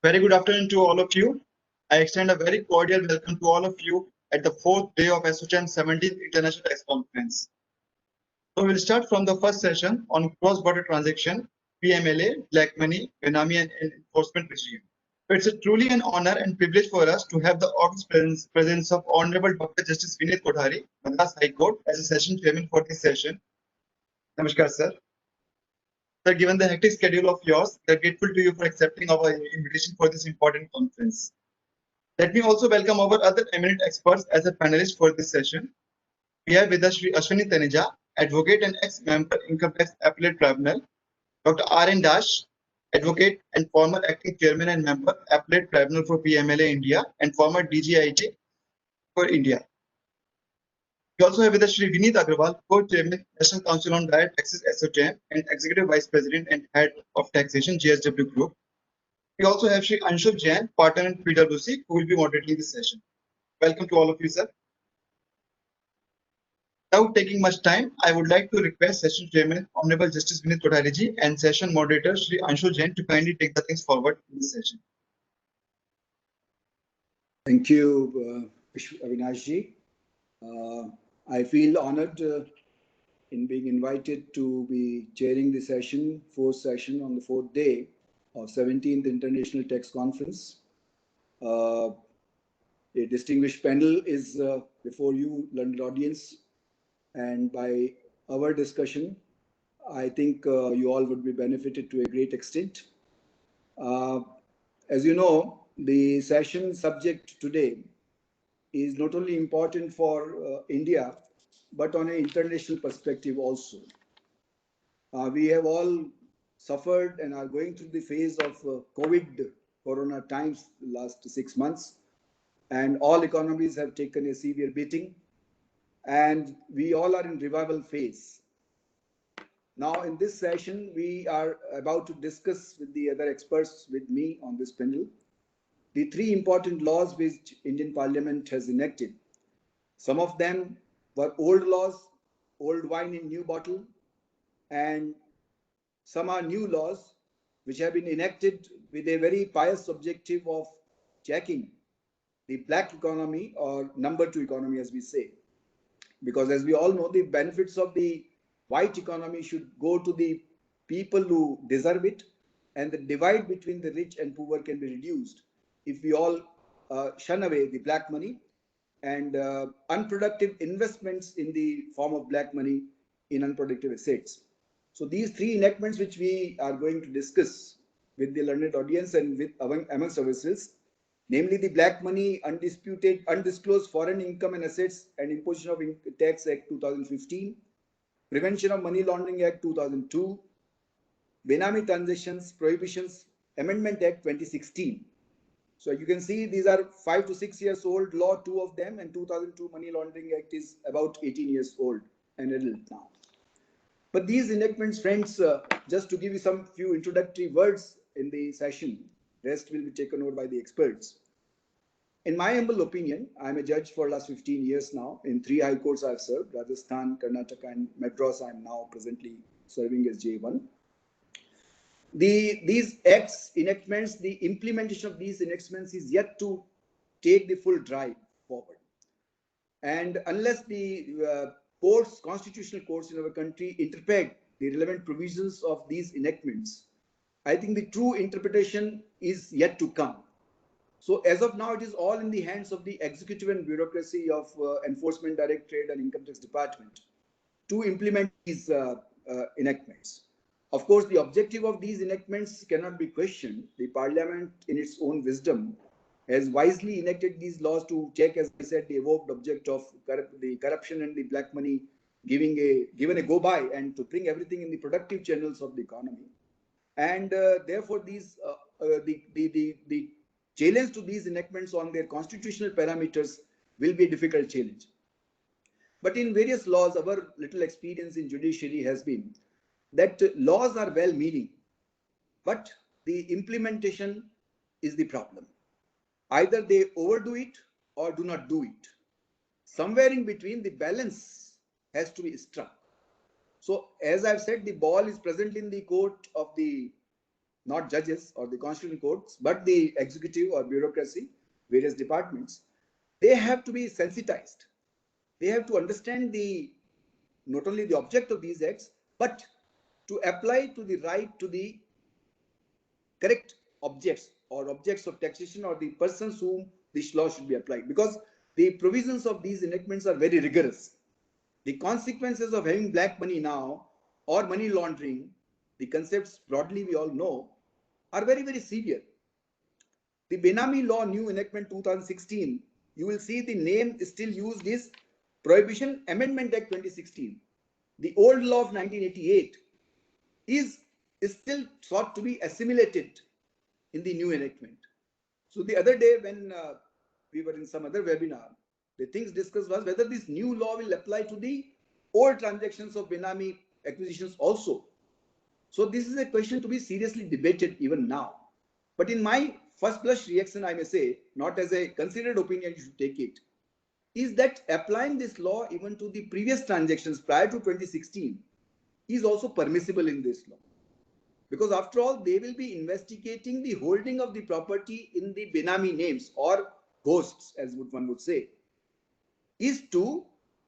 Very good afternoon to all of you. I extend a very cordial welcome to all of you at the fourth day of ASSOCHAM 17th International Tax Conference. So we'll start from the first session on cross-border transaction, PMLA, black money, Benami and enforcement regime. It's a truly an honor and privilege for us to have the august presence of Honorable Dr. Justice Vineet Kothari, Madras High Court, as a session chairman for this session. Namaskar, sir. Sir, given the hectic schedule of yours, we are grateful to you for accepting our invitation for this important conference. Let me also welcome our other eminent experts as a panelist for this session. We have with us Shri Ashwini Taneja, advocate and ex-member Income Tax Appellate Tribunal, Dr. R.N. Dash, advocate and former acting chairman and member Appellate Tribunal for PMLA India and former DGIJ for India. We also have with us Shri Vineet Agrawal, co-chairman National Council on Direct Taxes ASSOCHAM and executive vice president and head of taxation GSW Group. We also have Shri Anshul Jain, partner in PwC, who will be moderating this session. Welcome to all of you, sir. Without taking much time, I would like to request Session Chairman, Honorable Justice Vineet Kothari ji, and Session Moderator Shri Anshul Jain to kindly take the things forward in this session. Thank you, Avinash ji. I feel honored in being invited to be chairing the session, fourth session on the fourth day of 17th International Tax Conference. A distinguished panel is before you, learned audience, and by our discussion, I think you all would be benefited to a great extent. As you know, the session subject today is not only important for India, but on an international perspective also. We have all suffered and are going through the phase of COVID corona times the last 6 months, and all economies have taken a severe beating, and we all are in revival phase. Now in this session, we are about to discuss with the other experts with me on this panel the three important laws which Indian Parliament has enacted. Some of them were old laws, old wine in new bottle, and some are new laws which have been enacted with a very pious objective of checking the black economy, or number two economy as we say. Because as we all know, the benefits of the white economy should go to the people who deserve it, and the divide between the rich and poor can be reduced if we all shun away the black money and unproductive investments in the form of black money in unproductive assets. So these three enactments which we are going to discuss with the learned audience and with amongst ourselves, namely the Black Money Undisputed Undisclosed Foreign Income and Assets and Imposition of Tax Act 2015, Prevention of Money Laundering Act 2002, Benami Transactions Prohibitions Amendment Act 2016. So you can see these are 5 to 6 years old law, two of them, and 2002 Money Laundering Act is about 18 years old and adult now. But these enactments, friends, just to give you some few introductory words in the session, rest will be taken over by the experts. In my humble opinion, I'm a judge for the last 15 years now. In 3 high courts I've served, Rajasthan, Karnataka, and Madras. I'm now presently serving as J1. These acts, enactments, the implementation of these enactments is yet to take the full drive forward. And unless the constitutional courts in our country interpret the relevant provisions of these enactments, I think the true interpretation is yet to come. So as of now, it is all in the hands of the executive and bureaucracy of Enforcement Directorate and Income Tax Department to implement these enactments. Of course, the objective of these enactments cannot be questioned. The Parliament, in its own wisdom, has wisely enacted these laws to check, as I said, the evoked object of the corruption and the black money, given a go by, and to bring everything in the productive channels of the economy. And therefore, these the challenge to these enactments on their constitutional parameters will be a difficult challenge. But in various laws, our little experience in judiciary has been that laws are well-meaning, but the implementation is the problem. Either they overdo it or do not do it. Somewhere in between, the balance has to be struck. So as I've said, the ball is present in the court of the not judges or the constitutional courts, but the executive or bureaucracy, various departments, they have to be sensitized. They have to understand the not only the object of these acts, but to apply to the right to the correct objects or objects of taxation or the persons whom this law should be applied. Because the provisions of these enactments are very rigorous. The consequences of having black money now or money laundering, the concepts broadly we all know, are very, very severe. The Benami Law New Enactment 2016, you will see the name still used is Prohibition Amendment Act 2016. The old law of 1988 is still sought to be assimilated in the new enactment. So the other day when we were in some other webinar, the things discussed was whether this new law will apply to the old transactions of Benami acquisitions also. So this is a question to be seriously debated even now. But in my first blush reaction, I may say, not as a considered opinion, you should take it, is that applying this law even to the previous transactions prior to 2016 is also permissible in this law. Because after all, they will be investigating the holding of the property in the Benami names or ghosts, as one would say, is to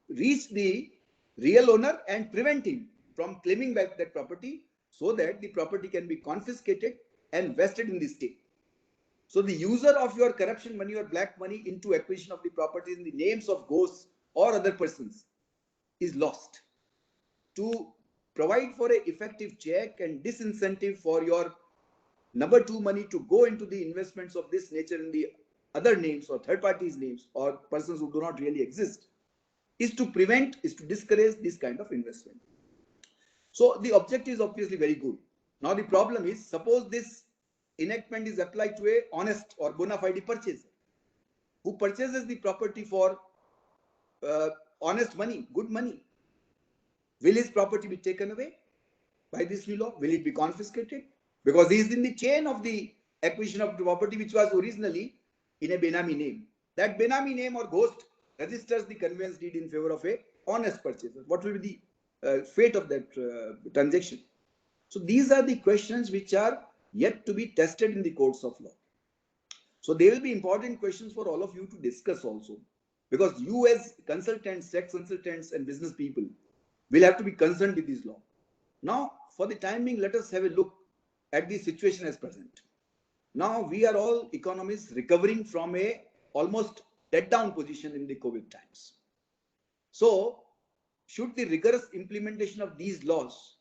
reach the real owner and prevent him from claiming back that property so that the property can be confiscated and vested in the state. So the user of your corruption money or black money into acquisition of the property in the names of ghosts or other persons is lost. To provide for an effective check and disincentive for your number two money to go into the investments of this nature in the other names or third parties names or persons who do not really exist is to prevent, is to discourage this kind of investment. So the objective is obviously very good. Now the problem is, suppose this enactment is applied to a honest or bona fide purchaser who purchases the property for honest money, good money. Will his property be taken away by this new law? Will it be confiscated? Because he is in the chain of the acquisition of the property which was originally in a Benami name. That Benami name or ghost registers the conveyance deed in favor of a honest purchaser. What will be the fate of that transaction? So these are the questions which are yet to be tested in the courts of law. So there will be important questions for all of you to discuss also, because you as consultants, tax consultants and business people will have to be concerned with this law. Now, for the time being, let us have a look at the situation as present. Now, we are all economists recovering from a almost dead down position in the COVID times. So, should the rigorous implementation of these laws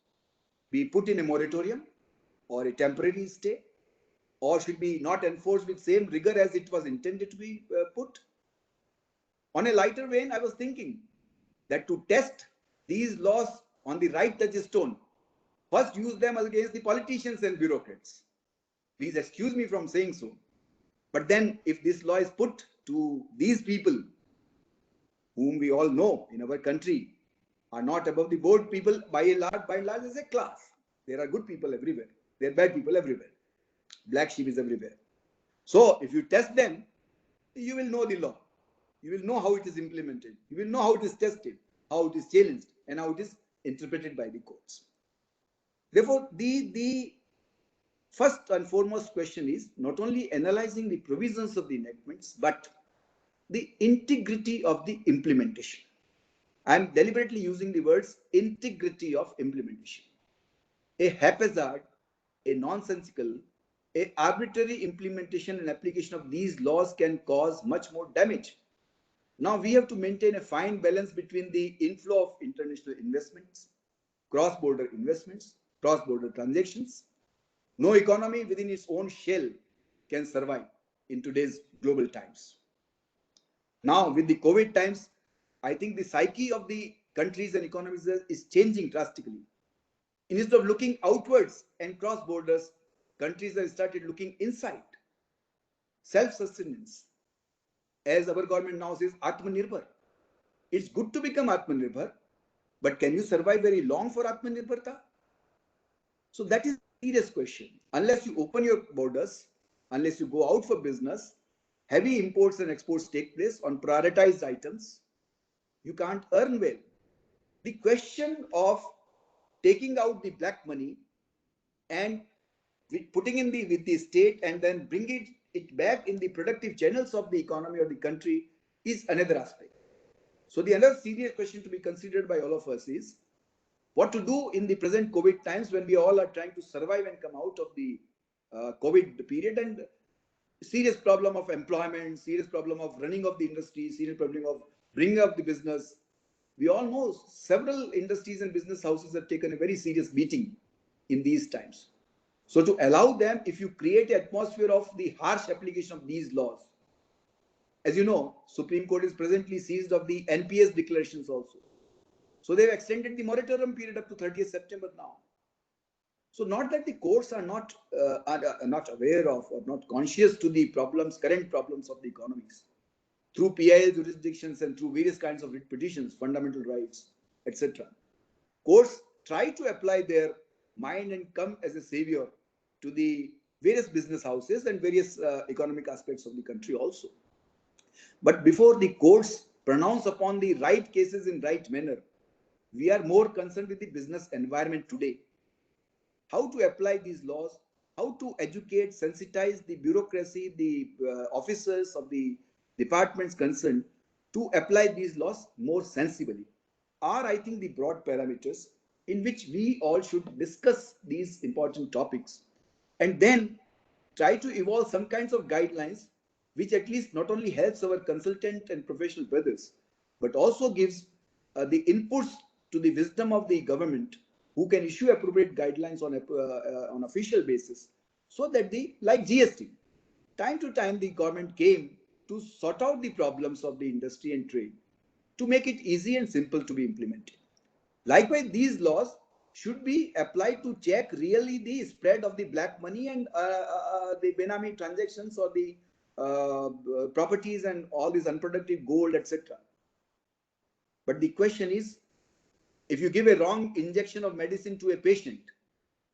be put in a moratorium or a temporary stay, or should be not enforced with same rigor as it was intended to be put? On a lighter vein, I was thinking that to test these laws on the right touchstone, first use them against the politicians and bureaucrats. Please excuse me from saying so. But then if this law is put to these people, whom we all know in our country are not above the board people by and large as a class. There are good people everywhere. There are bad people everywhere. Black sheep is everywhere. So if you test them, you will know the law. You will know how it is implemented. You will know how it is tested, how it is challenged, and how it is interpreted by the courts. Therefore, the first and foremost question is not only analyzing the provisions of the enactments, but the integrity of the implementation. I am deliberately using the words integrity of implementation. A haphazard, a nonsensical, a arbitrary implementation and application of these laws can cause much more damage. Now we have to maintain a fine balance between the inflow of international investments, cross-border investments, cross-border transactions. No economy within its own shell can survive in today's global times. Now with the COVID times, I think the psyche of the countries and economies is changing drastically. Instead of looking outwards and cross borders, countries have started looking inside. Self-sustenance. As our government now says, Atmanirbhar. It's good to become Atmanirbhar, but can you survive very long for Atmanirbharta? So that is a serious question. Unless you open your borders, unless you go out for business, heavy imports and exports take place on prioritized items, you can't earn well. The question of taking out the black money and putting in with the state and then bringing it back in the productive channels of the economy or the country is another aspect. So the other serious question to be considered by all of us is what to do in the present COVID times when we all are trying to survive and come out of the COVID period, and serious problem of employment, serious problem of running of the industry, serious problem of bringing up the business. We all know several industries and business houses have taken a very serious beating in these times. So to allow them, if you create an atmosphere of the harsh application of these laws, as you know, Supreme Court is presently seized of the NPS declarations also. So they've extended the moratorium period up to 30th September now. So not that the courts are not aware of or not conscious to the current problems of the economies through PIL jurisdictions and through various kinds of writ petitions, fundamental rights, etc. Courts try to apply their mind and come as a savior to the various business houses and various economic aspects of the country also. But before the courts pronounce upon the right cases in right manner, we are more concerned with the business environment today. How to apply these laws, how to educate, sensitize the bureaucracy, the officers of the departments concerned to apply these laws more sensibly are, I think, the broad parameters in which we all should discuss these important topics and then try to evolve some kinds of guidelines which at least not only helps our consultant and professional brothers, but also gives the inputs to the wisdom of the government who can issue appropriate guidelines on official basis, so that like GST, time to time the government came to sort out the problems of the industry and trade to make it easy and simple to be implemented. Likewise, these laws should be applied to check really the spread of the black money and the Benami transactions or the properties and all this unproductive gold, etc. But the question is, if you give a wrong injection of medicine to a patient,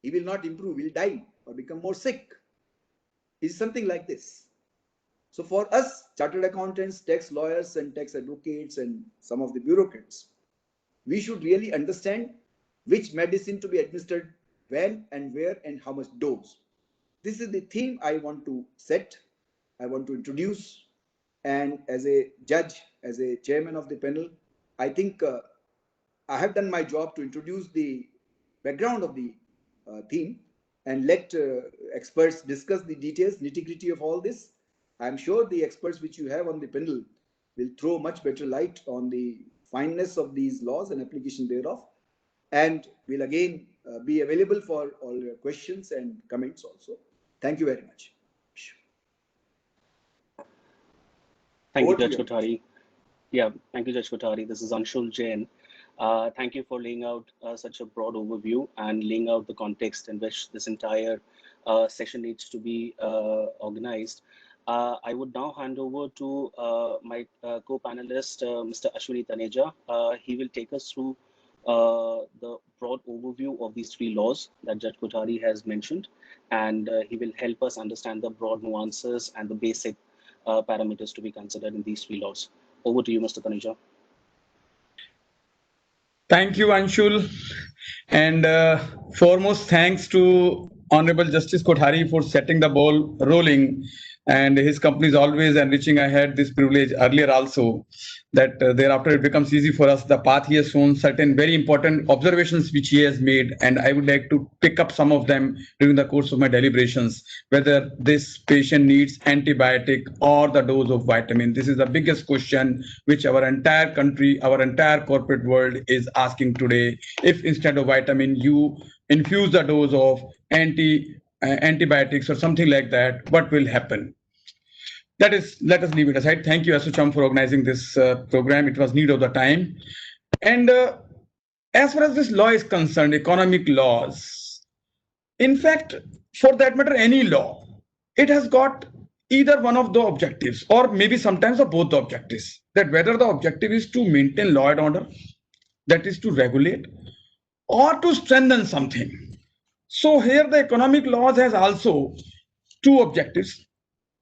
he will not improve, he'll die or become more sick. It's something like this. So for us, chartered accountants, tax lawyers and tax advocates and some of the bureaucrats, we should really understand which medicine to be administered when and where and how much dose. This is the theme I want to set, I want to introduce. And as a judge, as a chairman of the panel, I think I have done my job to introduce the background of the theme and let experts discuss the details, nitty-gritty of all this. I'm sure the experts which you have on the panel will throw much better light on the fineness of these laws and application thereof, and will again be available for all your questions and comments also. Thank you very much. Thank you, Judge Kothari. Yeah, thank you, Judge Kothari. This is Anshul Jain. Thank you for laying out such a broad overview and laying out the context in which this entire session needs to be organized. I would now hand over to my co-panelist, Mr. Ashwini Taneja. He will take us through the broad overview of these three laws that Judge Kothari has mentioned, and he will help us understand the broad nuances and the basic parameters to be considered in these three laws. Over to you, Mr. Taneja. Thank you, Anshul. And foremost, thanks to Honorable Justice Kothari for setting the ball rolling. And his company is always enriching. I had this privilege earlier also, that thereafter it becomes easy for us. The path he has shown, certain very important observations which he has made, and I would like to pick up some of them during the course of my deliberations, whether this patient needs antibiotic or the dose of vitamin. This is the biggest question which our entire country, our entire corporate world is asking today. If instead of vitamin, you infuse the dose of antibiotics or something like that, what will happen? That is, let us leave it aside. Thank you, Asucham, for organizing this program. It was need of the time. And as far as this law is concerned, economic laws, in fact, for that matter, any law, it has got either one of the objectives or maybe sometimes of both the objectives. That whether the objective is to maintain law and order, that is to regulate, or to strengthen something. So here the economic laws has also two objectives.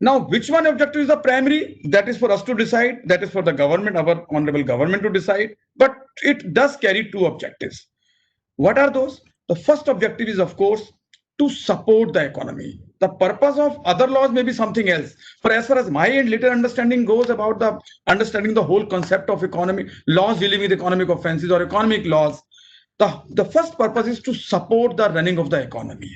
Now, which one objective is the primary? That is for us to decide. That is for the government, our honorable government to decide. But it does carry two objectives. What are those? The first objective is, of course, to support the economy. The purpose of other laws may be something else. But as far as my and little understanding goes about the understanding the whole concept of economy, laws dealing with economic offenses or economic laws, the first purpose is to support the running of the economy.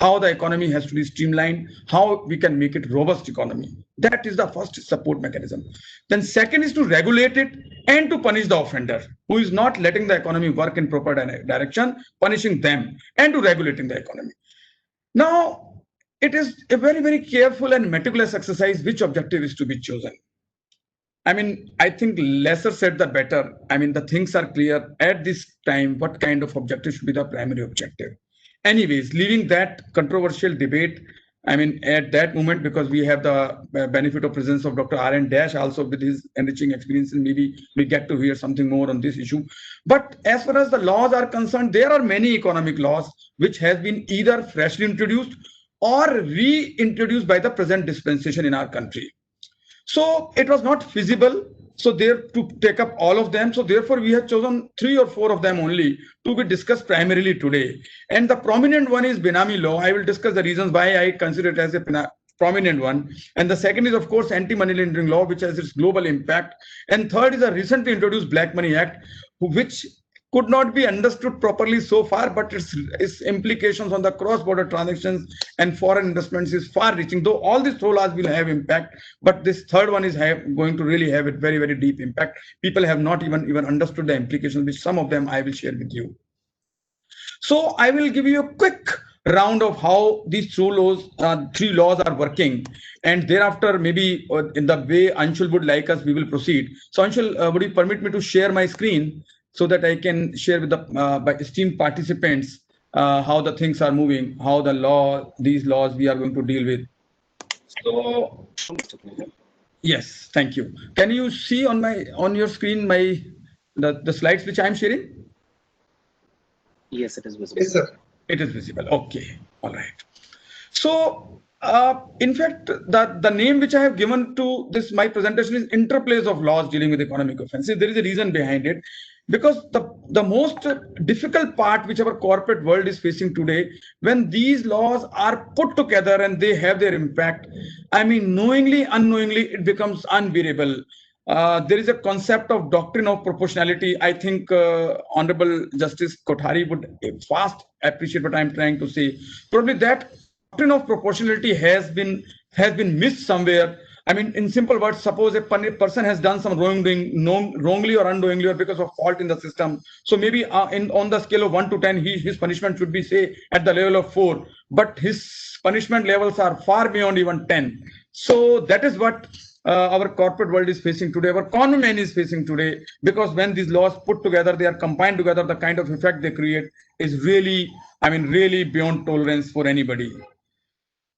How the economy has to be streamlined, how we can make it robust economy. That is the first support mechanism. Then second is to regulate it and to punish the offender who is not letting the economy work in proper direction, punishing them and to regulating the economy. Now, it is a very, very careful and meticulous exercise which objective is to be chosen. I mean, I think lesser said the better. I mean, the things are clear at this time, what kind of objective should be the primary objective. Anyways, leaving that controversial debate, I mean, at that moment, because we have the benefit of presence of Dr. R.N. Dash also with his enriching experience, and maybe we get to hear something more on this issue. But as far as the laws are concerned, there are many economic laws which has been either freshly introduced or reintroduced by the present dispensation in our country. So it was not feasible so there to take up all of them. So therefore, we have chosen 3 or 4 of them only to be discussed primarily today. And the prominent one is Benami law. I will discuss the reasons why I consider it as a prominent one. And the second is, of course, anti-money laundering law, which has its global impact. And third is a recently introduced Black Money Act, which could not be understood properly so far, but its implications on the cross-border transactions and foreign investments is far-reaching. Though all these 4 laws will have impact, but this third one is going to really have a very, very deep impact. People have not even understood the implications, which some of them I will share with you. So I will give you a quick round of how these 3 laws are working, and thereafter maybe in the way Anshul would like us, we will proceed. So Anshul, would you permit me to share my screen so that I can share with the esteemed participants how the things are moving, how these laws we are going to deal with. So yes, thank you. Can you see on your screen the slides which I am sharing? Yes, it is visible. Yes, sir. It is visible. Okay, all right. So in fact, the name which I have given to this my presentation is Interplays of Laws Dealing with Economic Offenses. There is a reason behind it, because the most difficult part which our corporate world is facing today, when these laws are put together and they have their impact, I mean, knowingly, unknowingly, it becomes unbearable. There is a concept of doctrine of proportionality. I think Honorable Justice Kothari would fast appreciate what I'm trying to say. Probably that doctrine of proportionality has been missed somewhere. I mean, in simple words, suppose a person has done some wrongdoing, wrongly or unknowingly, or because of fault in the system. So maybe on the scale of 1 to 10, his punishment should be, say, at the level of 4. But his punishment levels are far beyond even 10. So that is what our corporate world is facing today, our common man is facing today, because when these laws put together, they are combined together, the kind of effect they create is really, I mean, really beyond tolerance for anybody.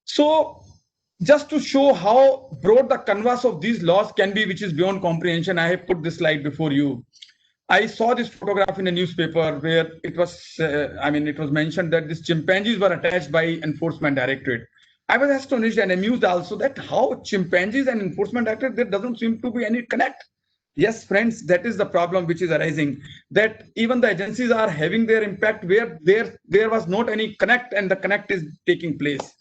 So just to show how broad the canvas of these laws can be, which is beyond comprehension, I have put this slide before you. I saw this photograph in a newspaper where it was, it was mentioned that these chimpanzees were attached by Enforcement Directorate. I was astonished and amused also that how chimpanzees and Enforcement Directorate, there doesn't seem to be any connect. Yes, friends, that is the problem which is arising, that even the agencies are having their impact where there was not any connect, and the connect is taking place.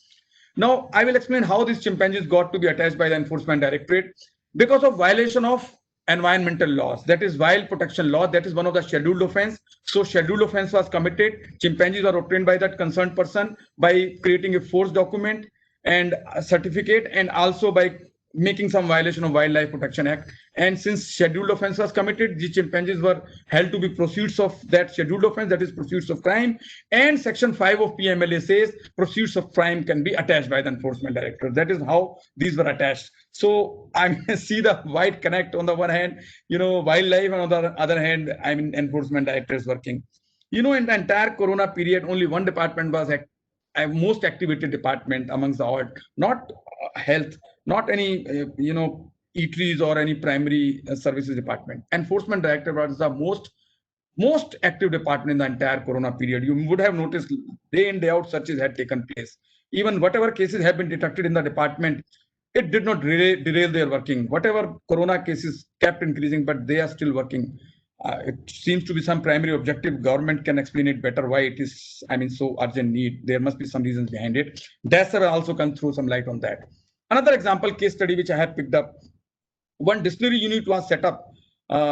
Now, I will explain how these chimpanzees got to be attached by the Enforcement Directorate because of violation of environmental laws. That is wild protection law. That is one of the scheduled offense. So scheduled offense was committed. Chimpanzees were obtained by that concerned person by creating a forged document and a certificate, and also by making some violation of Wildlife Protection Act. And since scheduled offense was committed, the chimpanzees were held to be pursuits of that scheduled offense, that is pursuits of crime. And Section 5 of PMLA says pursuits of crime can be attached by the Enforcement Directorate. That is how these were attached. So I see the wide connect on the one hand, wildlife, and on the other hand, Enforcement Directorate is working. In the entire Corona period, only one department was most activated department amongst the all, not health, not any eateries or any primary services department. Enforcement Directorate was the most active department in the entire Corona period. You would have noticed day in, day out searches had taken place. Even whatever cases have been detected in the department, it did not derail their working. Whatever Corona cases kept increasing, but they are still working. It seems to be some primary objective. Government can explain it better why it is, so urgent need. There must be some reasons behind it. DASR also can throw some light on that. Another example case study which I have picked up, one distillery unit was set up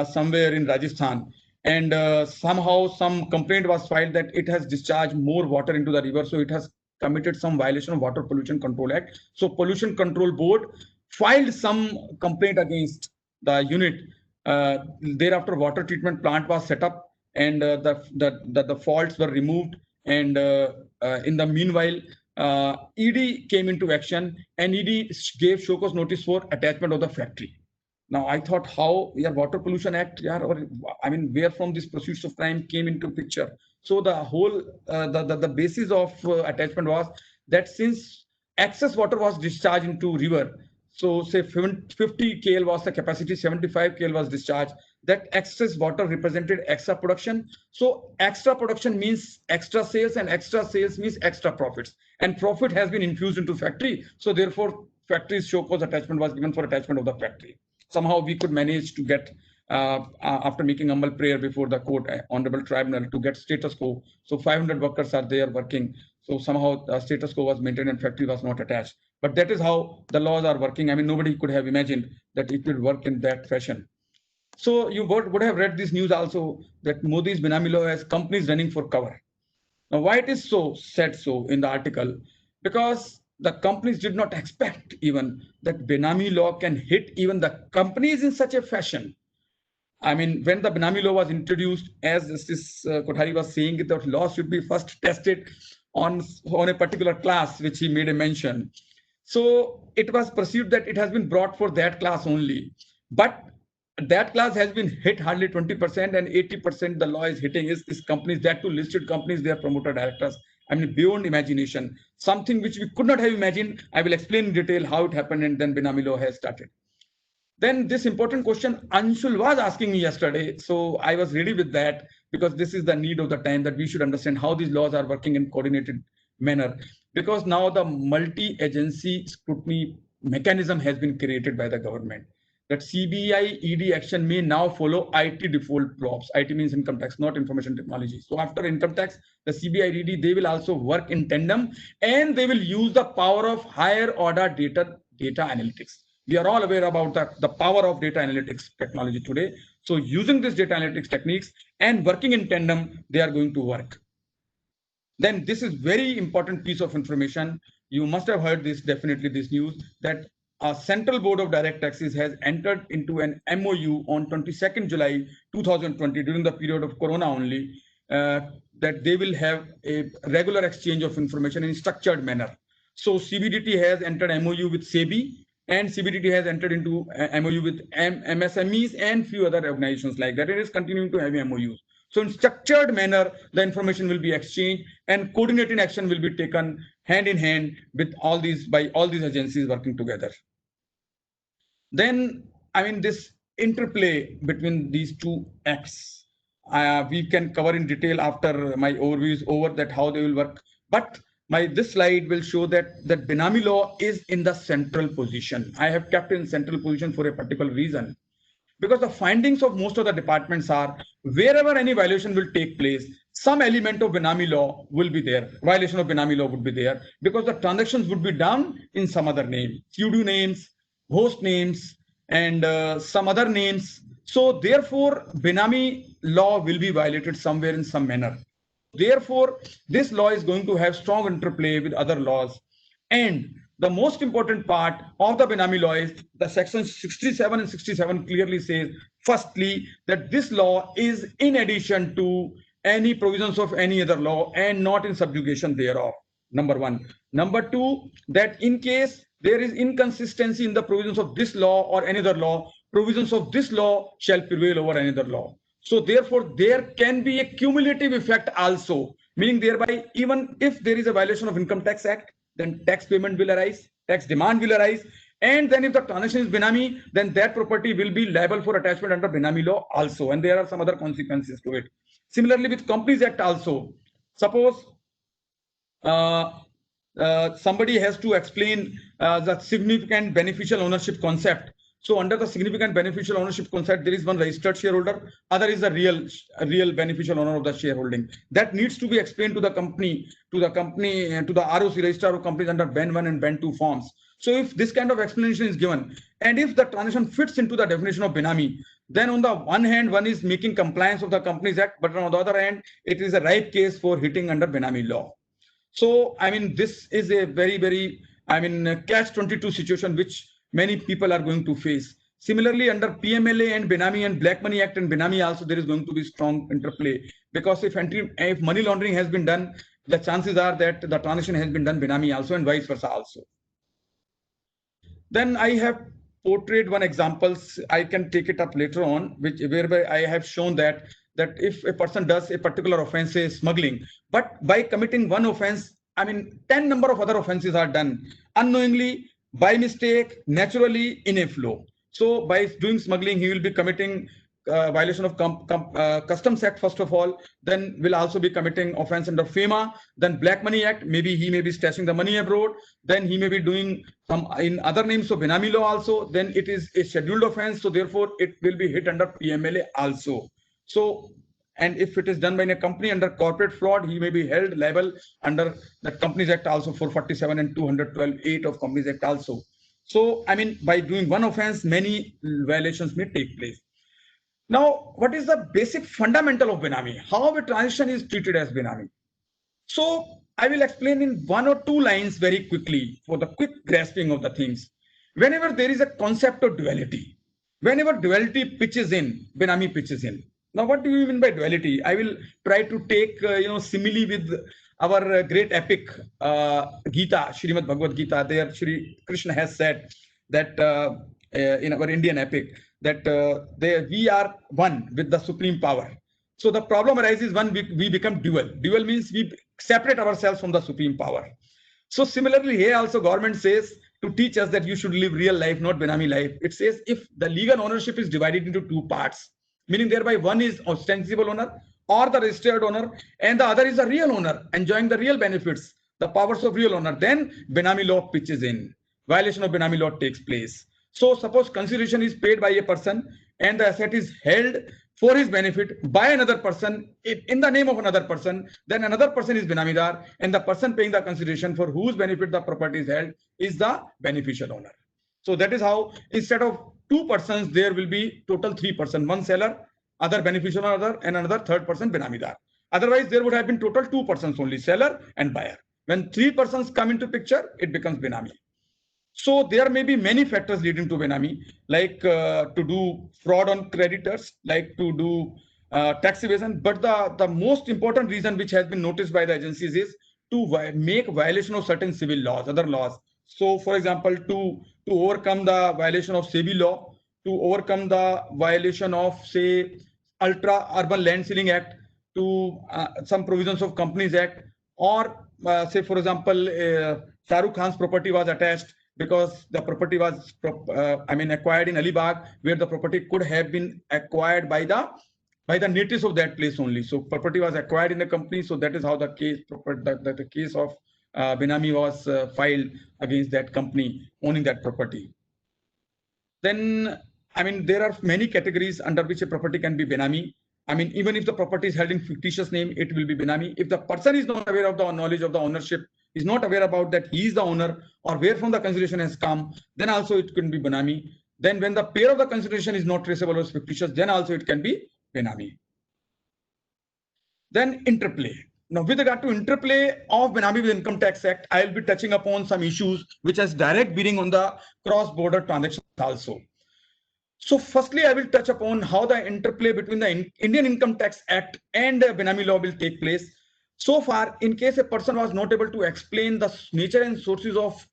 somewhere in Rajasthan, and somehow some complaint was filed that it has discharged more water into the river, so it has committed some violation of Water Pollution Control Act. So Pollution Control Board filed some complaint against the unit. Thereafter, water treatment plant was set up, and the faults were removed. And in the meanwhile, ED came into action, and ED gave show cause notice for attachment of the factory. Now I thought, how Water Pollution Act, or where from this pursuits of crime came into picture. So the whole the basis of attachment was that since excess water was discharged into river, so say 50 KL was the capacity, 75 KL was discharged. That excess water represented extra production. So extra production means extra sales, and extra sales means extra profits. And profit has been infused into factory. So therefore, factory's show cause attachment was given for attachment of the factory. Somehow we could manage to get, after making humble prayer before the court, honorable tribunal, to get status quo. So 500 workers are there working. So somehow the status quo was maintained and factory was not attached. But that is how the laws are working. Nobody could have imagined that it will work in that fashion. So you would have read this news also, that Modi's Benami law has companies running for cover. Now, why it is so said so in the article? Because the companies did not expect even that Benami law can hit even the companies in such a fashion. When the Benami law was introduced, as Justice Kothari was saying, the law should be first tested on a particular class, which he made a mention. So it was perceived that it has been brought for that class only. But that class has been hit hardly 20%, and 80% the law is hitting is companies, that too listed companies, their promoter directors. Beyond imagination, something which we could not have imagined. I will explain in detail how it happened, and then Benami law has started. Then this important question Anshul was asking me yesterday, so I was ready with that, because this is the need of the time, that we should understand how these laws are working in coordinated manner. Because now the multi-agency scrutiny mechanism has been created by the government, that CBI ED action may now follow IT default props. IT means income tax, not information technology. So after income tax, the CBI ED, they will also work in tandem, and they will use the power of higher order data analytics. We are all aware about the power of data analytics technology today. So using this data analytics techniques and working in tandem, they are going to work. Then this is very important piece of information. You must have heard this, definitely this news, that Central Board of Direct Taxes has entered into an MOU on 22nd July 2020, during the period of Corona only, that they will have a regular exchange of information in a structured manner. So CBDT has entered MOU with SEBI, and CBDT has entered into MOU with MSMEs and few other organizations like that. It is continuing to have MOUs. So in structured manner, the information will be exchanged, and coordinating action will be taken hand in hand with all these agencies working together. Then, this interplay between these two acts, we can cover in detail after my overview is over, that how they will work. But this slide will show that Benami law is in the central position. I have kept in central position for a particular reason, because the findings of most of the departments are, wherever any violation will take place, some element of Benami law will be there. Violation of Benami law would be there, because the transactions would be done in some other name, pseudo names, host names, and some other names. So therefore, Benami law will be violated somewhere in some manner. Therefore, this law is going to have strong interplay with other laws. And the most important part of the Benami law is the section 67 and 67 clearly says, firstly, that this law is in addition to any provisions of any other law and not in subjugation thereof. Number one. Number two, that in case there is inconsistency in the provisions of this law or any other law, provisions of this law shall prevail over any other law. So therefore, there can be a cumulative effect also, meaning thereby, even if there is a violation of Income Tax Act, then tax payment will arise, tax demand will arise. And then if the transaction is Benami, then that property will be liable for attachment under Benami law also. And there are some other consequences to it. Similarly, with Companies Act also, suppose somebody has to explain the significant beneficial ownership concept. So under the significant beneficial ownership concept, there is one registered shareholder, other is the real beneficial owner of the shareholding. That needs to be explained to the company, to the ROC, registrar of companies under BEN 1 and BEN 2 forms. So if this kind of explanation is given, and if the transaction fits into the definition of Benami, then on the one hand, one is making compliance of the Companies Act, but on the other hand, it is a ripe case for hitting under Benami law. So, I mean, this is a very, catch-22 situation which many people are going to face. Similarly, under PMLA and Benami and Black Money Act and Benami also, there is going to be strong interplay, because if money laundering has been done, the chances are that the transaction has been done Benami also, and vice versa also. Then I have portrayed one examples. I can take it up later on, whereby I have shown that if a person does a particular offense, say smuggling, but by committing one offense, 10 number of other offenses are done unknowingly, by mistake, naturally, in a flow. So by doing smuggling, he will be committing violation of Customs Act first of all, then will also be committing offense under FEMA, then Black Money Act, maybe he may be stashing the money abroad, then he may be doing some in other names of Benami law also, then it is a scheduled offense, so therefore it will be hit under PMLA also. So, and if it is done by a company under corporate fraud, he may be held liable under the Companies Act also, 447 and 212(8) of Companies Act also. So, by doing one offense, many violations may take place. Now, what is the basic fundamental of Benami? How a transaction is treated as Benami? So, I will explain in 1 or 2 lines very quickly for the quick grasping of the things. Whenever there is a concept of duality, whenever duality pitches in, Benami pitches in. Now, what do you mean by duality? I will try to take, simile with our great epic, Gita, Srimad Bhagavad Gita. There, Shri Krishna has said that in our Indian epic, that we are one with the supreme power. So the problem arises when we become dual. Dual means we separate ourselves from the supreme power. So similarly, here also government says to teach us that you should live real life, not Benami life. It says if the legal ownership is divided into 2 parts, meaning thereby one is ostensible owner or the registered owner, and the other is the real owner enjoying the real benefits, the powers of real owner, then Benami law pitches in. Violation of Benami law takes place. So suppose consideration is paid by a person and the asset is held for his benefit by another person in the name of another person, then another person is Benamidar, and the person paying the consideration for whose benefit the property is held is the beneficial owner. So that is how instead of 2 persons, there will be total 3 persons, one seller, other beneficial owner, and another third person Benamidar. Otherwise, there would have been total 2 persons only, seller and buyer. When 3 persons come into picture, it becomes Benami. So there may be many factors leading to Benami, like to do fraud on creditors, like to do tax evasion. But the most important reason which has been noticed by the agencies is to make violation of certain civil laws, other laws. So, for example, to overcome the violation of SEBI law, to overcome the violation of, say, Ultra Urban Land Ceiling Act, to some provisions of Companies Act, or say, for example, Shah Rukh Khan's property was attached because the property was acquired in Alibag, where the property could have been acquired by the natives of that place only. So property was acquired in the company. So that is how the case of Benami was filed against that company owning that property. Then, there are many categories under which a property can be Benami. Even if the property is held in fictitious name, it will be Benami. If the person is not aware of the knowledge of the ownership, is not aware about that he is the owner or where from the consideration has come, then also it can be Benami. Then when the payer of the consideration is not traceable or is fictitious, then also it can be Benami. Then interplay. Now, with regard to interplay of Benami with Income Tax Act, I will be touching upon some issues which has direct bearing on the cross-border transactions also. So firstly, I will touch upon how the interplay between the Indian Income Tax Act and Benami law will take place. So far, in case a person was not able to explain the nature and sources of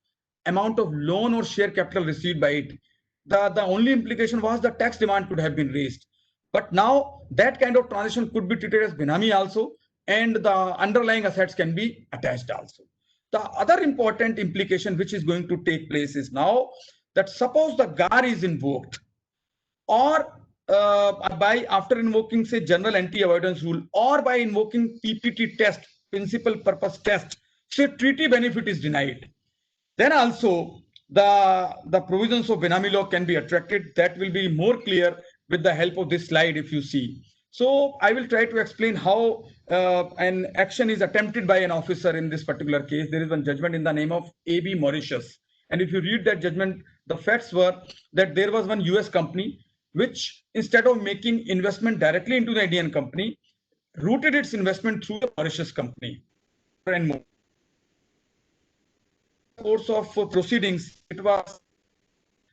amount of loan or share capital received by it, the only implication was the tax demand could have been raised. But now that kind of transaction could be treated as Benami also, and the underlying assets can be attached also. The other important implication which is going to take place is now that suppose the GAR is invoked, or by after invoking, say, general anti-avoidance rule, or by invoking PPT test, principal purpose test, say treaty benefit is denied, then also the provisions of Benami law can be attracted. That will be more clear with the help of this slide if you see. So I will try to explain how an action is attempted by an officer in this particular case. There is one judgment in the name of AB Mauritius. And if you read that judgment, the facts were that there was one US company which, instead of making investment directly into the Indian company, routed its investment through the Mauritius company. And more. Course of proceedings, it was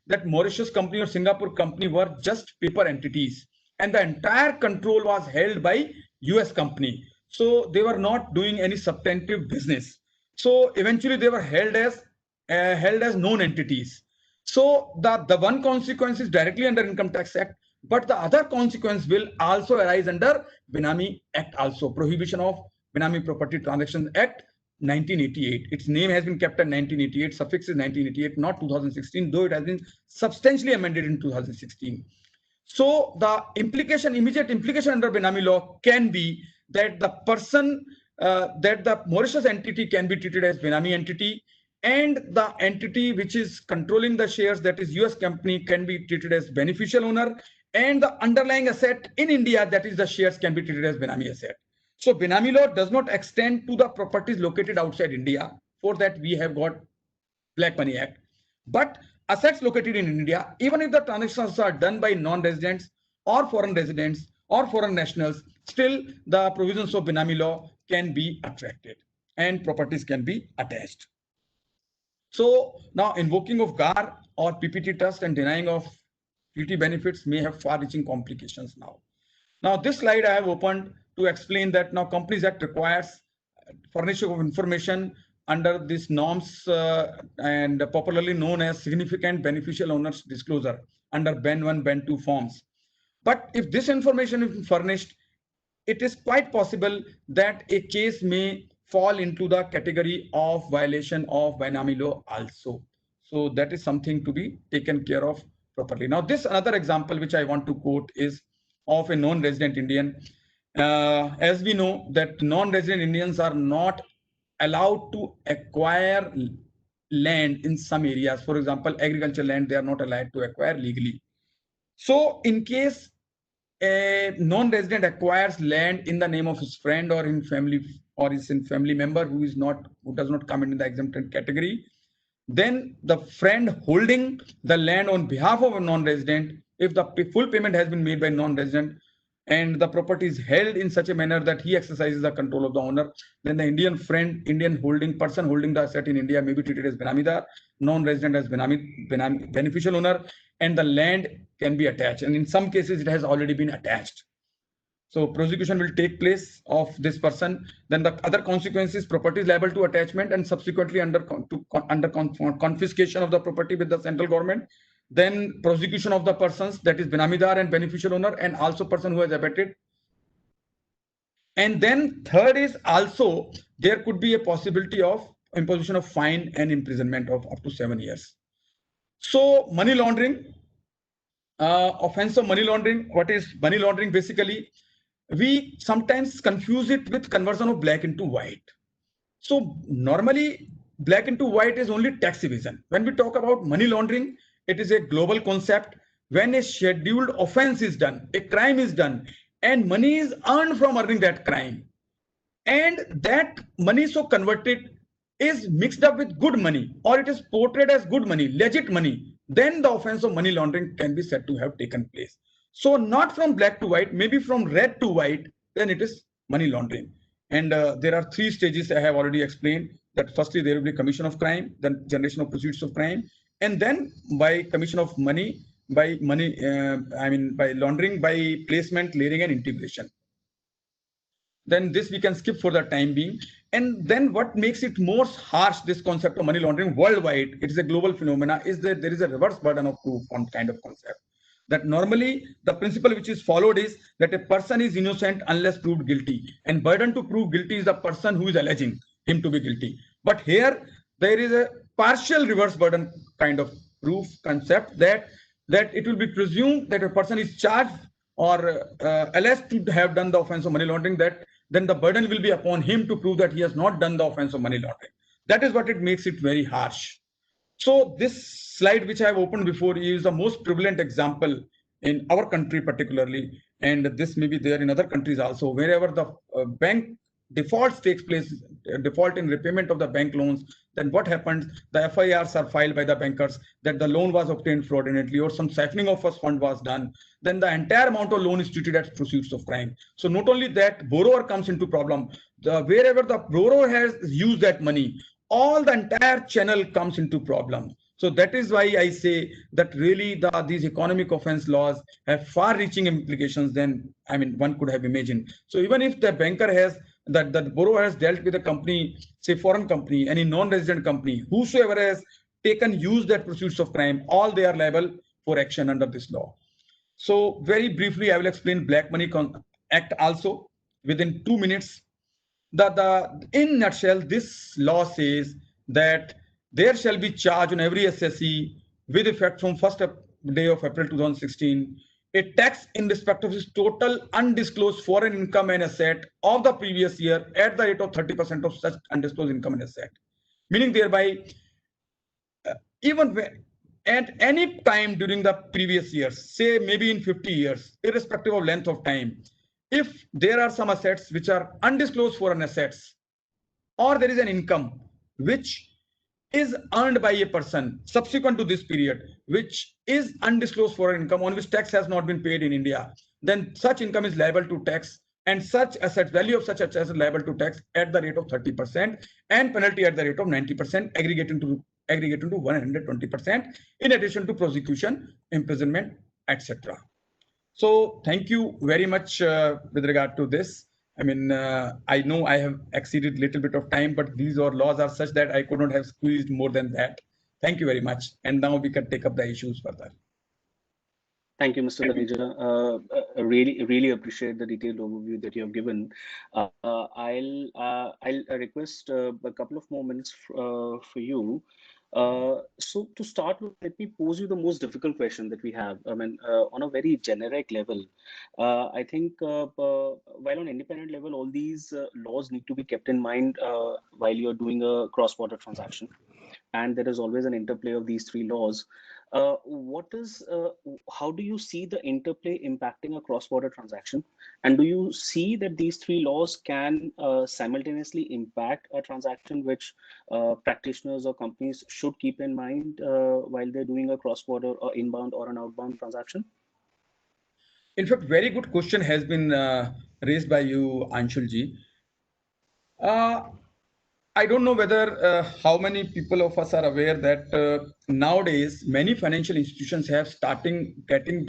that Mauritius company or Singapore company were just paper entities, and the entire control was held by US company. So they were not doing any substantive business. So eventually they were held as known entities. So the one consequence is directly under Income Tax Act, but the other consequence will also arise under Benami Act also, Prohibition of Benami Property Transactions Act 1988. Its name has been kept at 1988, suffix is 1988, not 2016, though it has been substantially amended in 2016. So the immediate implication under Benami law can be that the person, that the Mauritius entity can be treated as Benami entity, and the entity which is controlling the shares, that is US company, can be treated as beneficial owner, and the underlying asset in India, that is the shares, can be treated as Benami asset. So Benami law does not extend to the properties located outside India. For that, we have got Black Money Act. But assets located in India, even if the transactions are done by non-residents or foreign residents or foreign nationals, still the provisions of Benami law can be attracted and properties can be attached. So now invoking of GAR or PPT trust and denying of treaty benefits may have far-reaching complications now. Now this slide I have opened to explain that now Companies Act requires furnishing of information under these norms and popularly known as significant beneficial owners disclosure under BEN 1, BEN 2 forms. But if this information is furnished, it is quite possible that a case may fall into the category of violation of Benami law also. So that is something to be taken care of properly. Now this another example which I want to quote is of a non-resident Indian. As we know that non-resident Indians are not allowed to acquire land in some areas. For example, agricultural land, they are not allowed to acquire legally. So in case a non-resident acquires land in the name of his friend or in family or is in family member who does not come into the exempted category, then the friend holding the land on behalf of a non-resident, if the full payment has been made by non-resident and the property is held in such a manner that he exercises the control of the owner, then the Indian person holding the asset in India may be treated as Benamidar, non-resident as beneficial owner, and the land can be attached. And in some cases, it has already been attached. So prosecution will take place of this person. Then the other consequences, property is liable to attachment and subsequently under confiscation of the property with the central government. Then prosecution of the persons, that is Benamidar and beneficial owner, and also person who has abetted. And then third is also there could be a possibility of imposition of fine and imprisonment of up to 7 years. So money laundering, offense of money laundering. What is money laundering? Basically, we sometimes confuse it with conversion of black into white. So normally black into white is only tax evasion. When we talk about money laundering, it is a global concept. When a scheduled offense is done, a crime is done, and money is earned from earning that crime, and that money so converted is mixed up with good money, or it is portrayed as good money, legit money, then the offense of money laundering can be said to have taken place. So not from black to white, maybe from red to white, then it is money laundering. And there are 3 stages I have already explained. That firstly, there will be commission of crime, then generation of proceeds of crime, and then by commission of money, by laundering, by placement, layering, and integration. Then this we can skip for the time being. And then what makes it more harsh, this concept of money laundering worldwide, it is a global phenomena, is that there is a reverse burden of proof on kind of concept. That normally the principle which is followed is that a person is innocent unless proved guilty, and burden to prove guilty is the person who is alleging him to be guilty. But here there is a partial reverse burden kind of proof concept, that it will be presumed that a person is charged or alleged to have done the offense of money laundering, that then the burden will be upon him to prove that he has not done the offense of money laundering. That is what it makes it very harsh. So this slide, which I have opened before, is the most prevalent example in our country particularly, and this may be there in other countries also. Wherever the bank defaults takes place, default in repayment of the bank loans, then what happens? The FIRs are filed by the bankers that the loan was obtained fraudulently or some siphoning of a fund was done. Then the entire amount of loan is treated as proceeds of crime. So not only that, borrower comes into problem. Wherever the borrower has used that money, all the entire channel comes into problem. So that is why I say that really these economic offense laws have far-reaching implications than one could have imagined. So even if the banker has that the borrower has dealt with a company, say foreign company, any non-resident company, whosoever has used that pursuits of crime, all they are liable for action under this law. So very briefly, I will explain Black Money Act also within 2 minutes. In nutshell, this law says that there shall be charged on every assessee with effect from first day of April 2016 a tax in respect of his total undisclosed foreign income and asset of the previous year at the rate of 30% of such undisclosed income and asset. Meaning thereby, even at any time during the previous years, say maybe in 50 years, irrespective of length of time, if there are some assets which are undisclosed foreign assets, or there is an income which is earned by a person subsequent to this period, which is undisclosed foreign income on which tax has not been paid in India, then such income is liable to tax, and such assets, value of such assets is liable to tax at the rate of 30% and penalty at the rate of 90%, aggregating to 120%, in addition to prosecution, imprisonment, etc. So thank you very much with regard to this. I know I have exceeded a little bit of time, but these laws are such that I could not have squeezed more than that. Thank you very much. And now we can take up the issues further. Thank you, Mr. Dhameja. Really appreciate the detailed overview that you have given. I'll request a couple of more minutes for you. So to start with, let me pose you the most difficult question that we have. On a very generic level, I think while on independent level, all these laws need to be kept in mind while you're doing a cross-border transaction. And there is always an interplay of these three laws. How do you see the interplay impacting a cross-border transaction? And do you see that these three laws can simultaneously impact a transaction which practitioners or companies should keep in mind while they're doing a cross-border or inbound or an outbound transaction? In fact, very good question has been raised by you, Anshulji. I don't know whether how many people of us are aware that nowadays many financial institutions have starting getting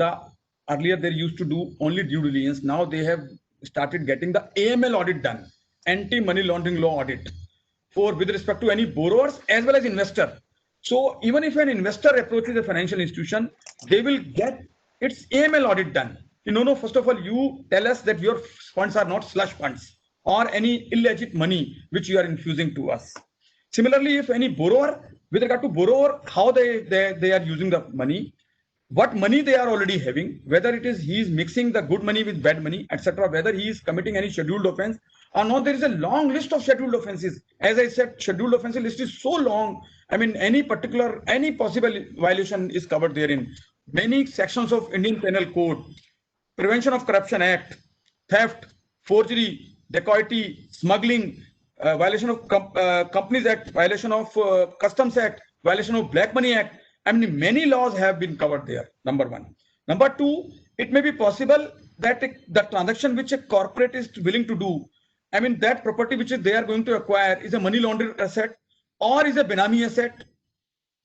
earlier they used to do only due diligence. Now they have started getting the AML audit done, anti-money laundering law audit, with respect to any borrowers as well as investor. So even if an investor approaches a financial institution, they will get its AML audit done. First of all, you tell us that your funds are not slush funds or any illegit money which you are infusing to us. Similarly, if any borrower, with regard to borrower, how they are using the money, what money they are already having, whether it is he is mixing the good money with bad money, etc., whether he is committing any scheduled offense or not. There is a long list of scheduled offenses. As I said, scheduled offenses list is so long. Any possible violation is covered therein. Many sections of Indian Penal Code, Prevention of Corruption Act, theft, forgery, dacoity, smuggling, violation of Companies Act, violation of Customs Act, violation of Black Money Act. Many laws have been covered there, number one. Number two, it may be possible that the transaction which a corporate is willing to do, that property which they are going to acquire is a money laundered asset or is a Benami asset,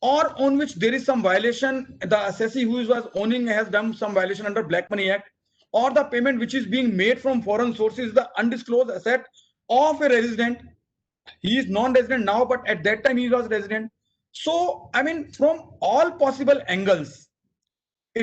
or on which there is some violation, the assessee who was owning has done some violation under Black Money Act, or the payment which is being made from foreign sources, the undisclosed asset of a resident. He is non-resident now, but at that time he was resident. So, from all possible angles,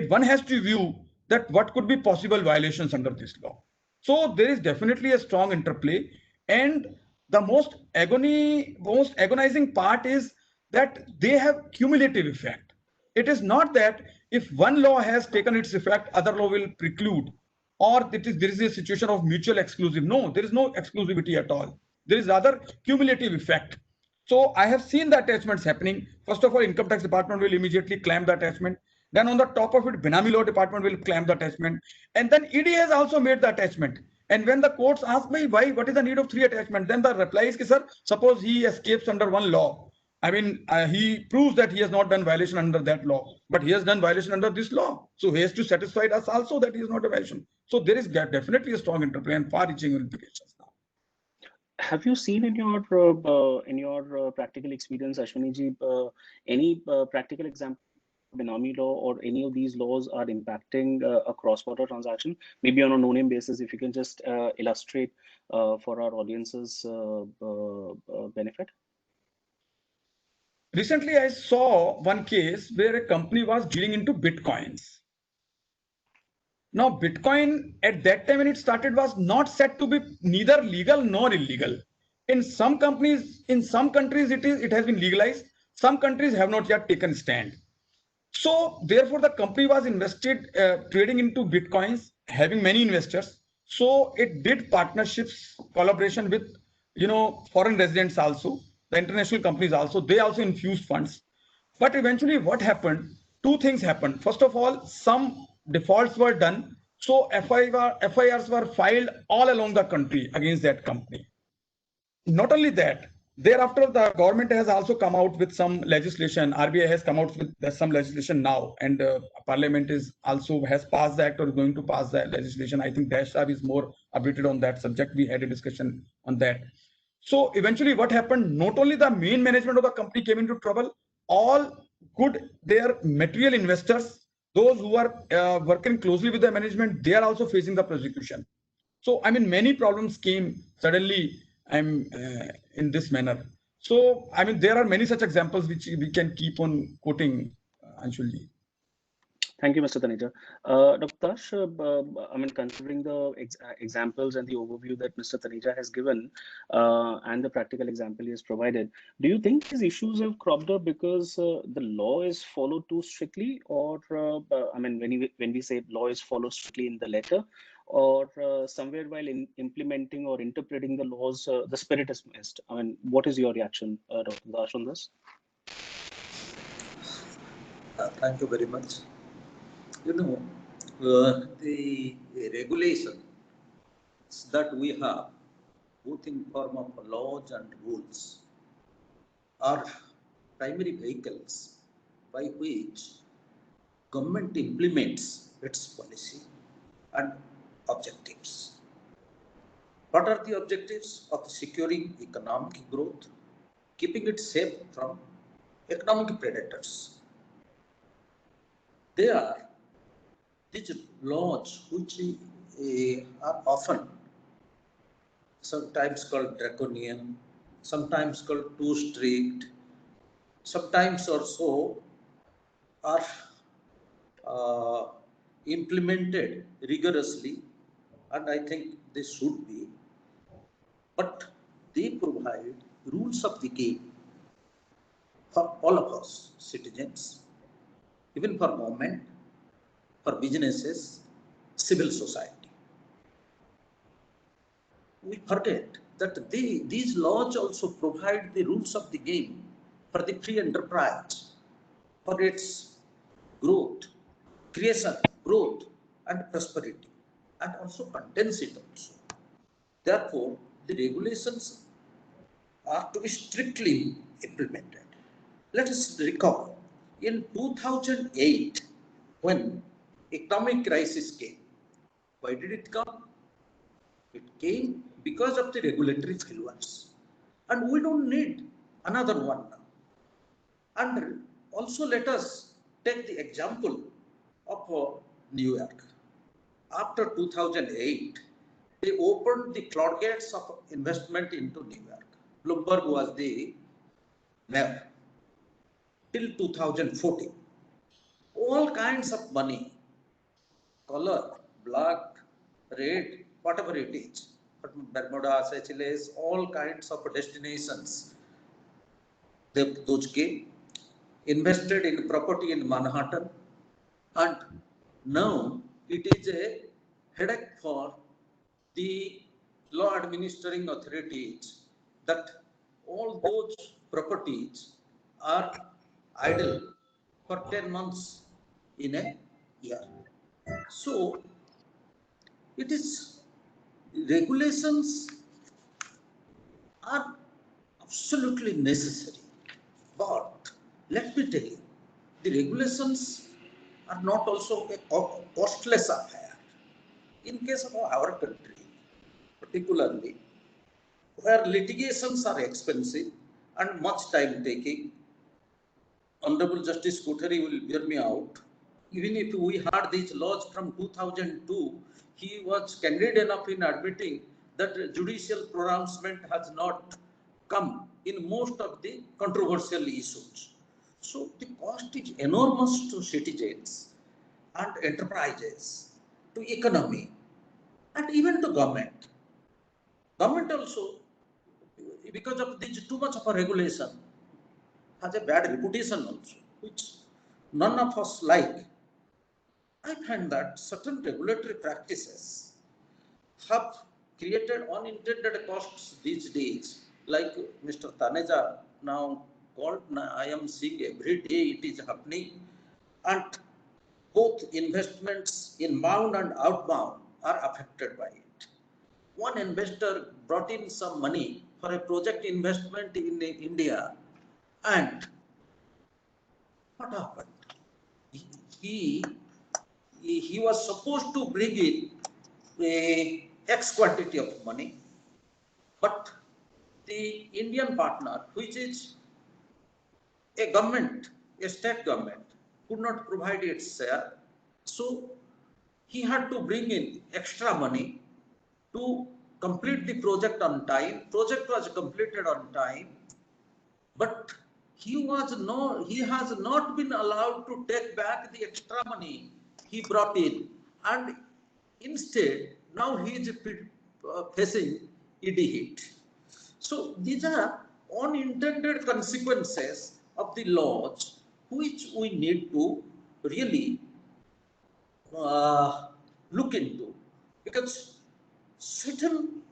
one has to view that what could be possible violations under this law. So there is definitely a strong interplay, and the most agonizing part is that they have cumulative effect. It is not that if one law has taken its effect, other law will preclude, or there is a situation of mutual exclusive. No, there is no exclusivity at all. There is rather cumulative effect. So I have seen the attachments happening. First of all, income tax department will immediately claim the attachment. Then on the top of it, Benami law department will claim the attachment. And then ED has also made the attachment. And when the courts ask me why, what is the need of 3 attachments? Then the reply is, sir, suppose he escapes under one law. I mean, he proves that he has not done violation under that law, but he has done violation under this law. So he has to satisfy us also that he is not a violation. So there is definitely a strong interplay and far-reaching implications now. Have you seen in your practical experience, Ashwini ji, any practical example of Benami law or any of these laws are impacting a cross-border transaction? Maybe on a no-name basis, if you can just illustrate for our audience's benefit. Recently, I saw one case where a company was dealing into bitcoins. Now, Bitcoin at that time when it started was not said to be neither legal nor illegal. In some companies, in some countries, it has been legalized. Some countries have not yet taken stand. So therefore, the company was invested trading into Bitcoins, having many investors. So it did partnerships, collaboration with foreign residents also, the international companies also. They also infused funds. But eventually, what happened? Two things happened. First of all, some defaults were done. So FIRs were filed all along the country against that company. Not only that, thereafter the government has also come out with some legislation. RBI has come out with some legislation now, and Parliament is also has passed the act or is going to pass that legislation. I think Dashab is more updated on that subject. We had a discussion on that. So eventually, what happened? Not only the main management of the company came into trouble, all good their material investors, those who are working closely with the management, they are also facing the prosecution. So I mean, many problems came suddenly. I'm in this manner. So I mean, there are many such examples which we can keep on quoting, Anshulji. Thank you, Mr. Taneja. Dr. Tash, I mean, considering the examples and the overview that Mr. Taneja has given and the practical example he has provided, do you think these issues have cropped up because the law is followed too strictly, or I mean, when we say law is followed strictly in the letter, or somewhere while implementing or interpreting the laws, the spirit is missed? I mean, what is your reaction, Dr. Tash, on this? Thank you very much. The regulations that we have, both in form of laws and rules, are primary vehicles by which government implements its policy and objectives. What are the objectives of securing economic growth, keeping it safe from economic predators? They are these laws which are often sometimes called draconian, sometimes called too strict, sometimes also are implemented rigorously, and I think they should be, but they provide rules of the game for all of us citizens, even for government, for businesses, civil society. We forget that these laws also provide the rules of the game for the free enterprise, for its growth, creation, growth, and prosperity, and also contains it also. Therefore, the regulations are to be strictly implemented. Let us recall in 2008, when economic crisis came. Why did it come? It came because of the regulatory failures. And we don't need another one now. And also let us take the example of New York. After 2008, they opened the floodgates of investment into New York. Bloomberg was the mayor till 2014. All kinds of money, color, black, red, whatever it is, Bermuda, Seychelles, all kinds of destinations. Those came, invested in property in Manhattan, and now it is a headache for the law administering authorities that all those properties are idle for 10 months in a year. So it is regulations are absolutely necessary. But let me tell you, the regulations are not also a costless affair. In case of our country, particularly, where litigations are expensive and much time taking, Honorable Justice Kothari will bear me out. Even if we had these laws from 2002, he was candid enough in admitting that judicial pronouncement has not come in most of the controversial issues. So the cost is enormous to citizens and enterprises, to economy, and even to government. Government also, because of this too much of a regulation, has a bad reputation also, which none of us like. I find that certain regulatory practices have created unintended costs these days, like Mr. Taneja now called. I am seeing every day it is happening, and both investments inbound and outbound are affected by it. One investor brought in some money for a project investment in India, and what happened? He he was supposed to bring in a X quantity of money, but the Indian partner, which is a government, a state government, could not provide its share. So he had to bring in extra money to complete the project on time. Project was completed on time, but he has not been allowed to take back the extra money he brought in, and instead now he is facing ED hit. So these are unintended consequences of the laws which we need to really look into, because certain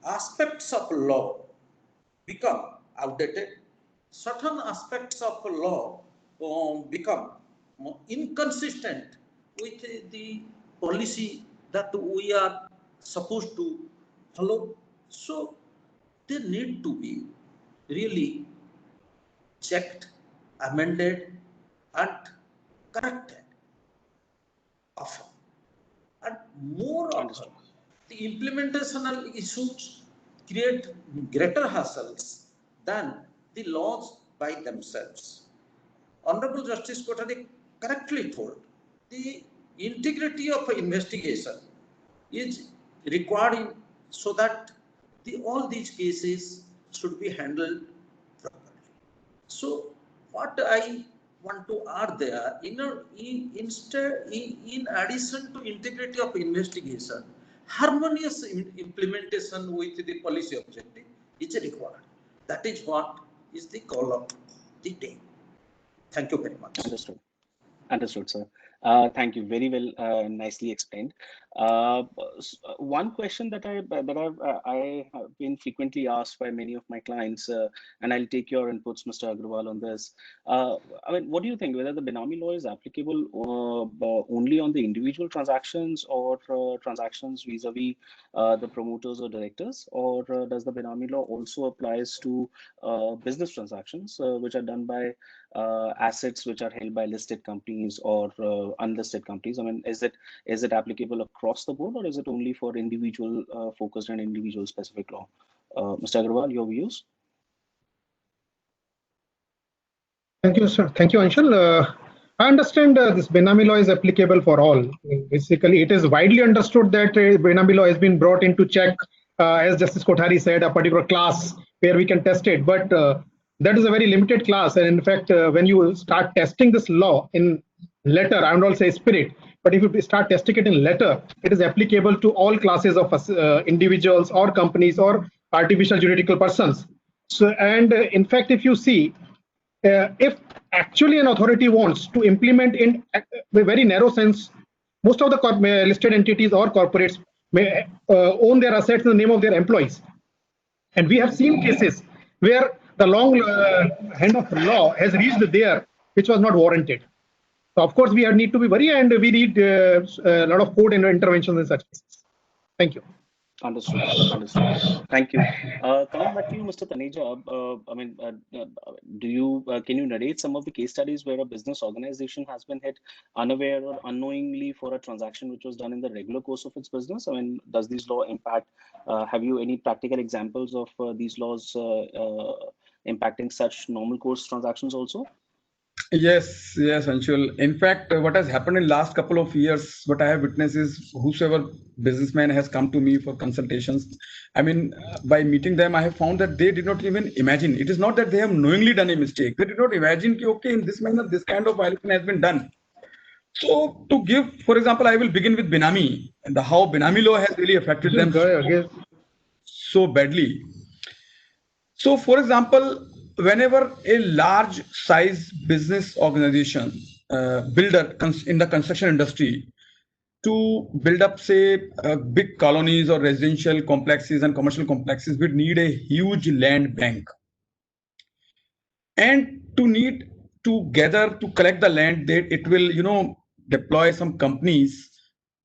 aspects of law become outdated, certain aspects of law become inconsistent with the policy that we are supposed to follow. So they need to be really checked, amended, and corrected often. And more often, the implementational issues create greater hassles than the laws by themselves. Honorable Justice Kothari correctly told, the integrity of investigation is required so that all these cases should be handled properly. So what I want to add there, in addition to integrity of investigation, harmonious implementation with the policy objective is required. That is what is the call of the day. Thank you very much. Understood, sir. Thank you. Very well, nicely explained. One question that I have been frequently asked by many of my clients, and I'll take your inputs, Mr. Agrawal, on this. I mean, what do you think? Whether the Benami law is applicable only on the individual transactions or transactions vis-a-vis the promoters or directors, or does the Benami law also applies to business transactions which are done by assets which are held by listed companies or unlisted companies? I mean, is it applicable across the board, or is it only for individual focused and individual specific law? Mr. Agrawal, your views? Thank you, sir. Thank you, Anshul. I understand this Benami law is applicable for all. Basically, it is widely understood that Benami law has been brought in to check, as Justice Kothari said, a particular class where we can test it. But that is a very limited class. And in fact, when you start testing this law in letter, I would not say spirit, but if you start testing it in letter, it is applicable to all classes of individuals or companies or artificial juridical persons. So, and in fact, if you see, if actually an authority wants to implement in a very narrow sense, most of the listed entities or corporates may own their assets in the name of their employees. And we have seen cases where the long hand of law has reached there, which was not warranted. So of course, we need to be very, and we need a lot of code and interventions in such cases. Thank you. Understood. Understood. Thank you. Coming back to you, Mr. Taneja, can you narrate some of the case studies where a business organization has been hit unaware or unknowingly for a transaction which was done in the regular course of its business? I mean, does these law impact? Have you any practical examples of these laws impacting such normal course transactions also? Yes, Anshul. In fact, what has happened in last couple of years, what I have witnessed is whosoever businessman has come to me for consultations. I mean, by meeting them, I have found that they did not even imagine. It is not that they have knowingly done a mistake. They did not imagine, okay, in this manner, this kind of violation has been done. So to give, for example, I will begin with Benami and how Benami law has really affected them so badly. So, for example, whenever a large size business organization builder in the construction industry to build up, say, big colonies or residential complexes and commercial complexes, would need a huge land bank. And to collect the land, it will, deploy some companies,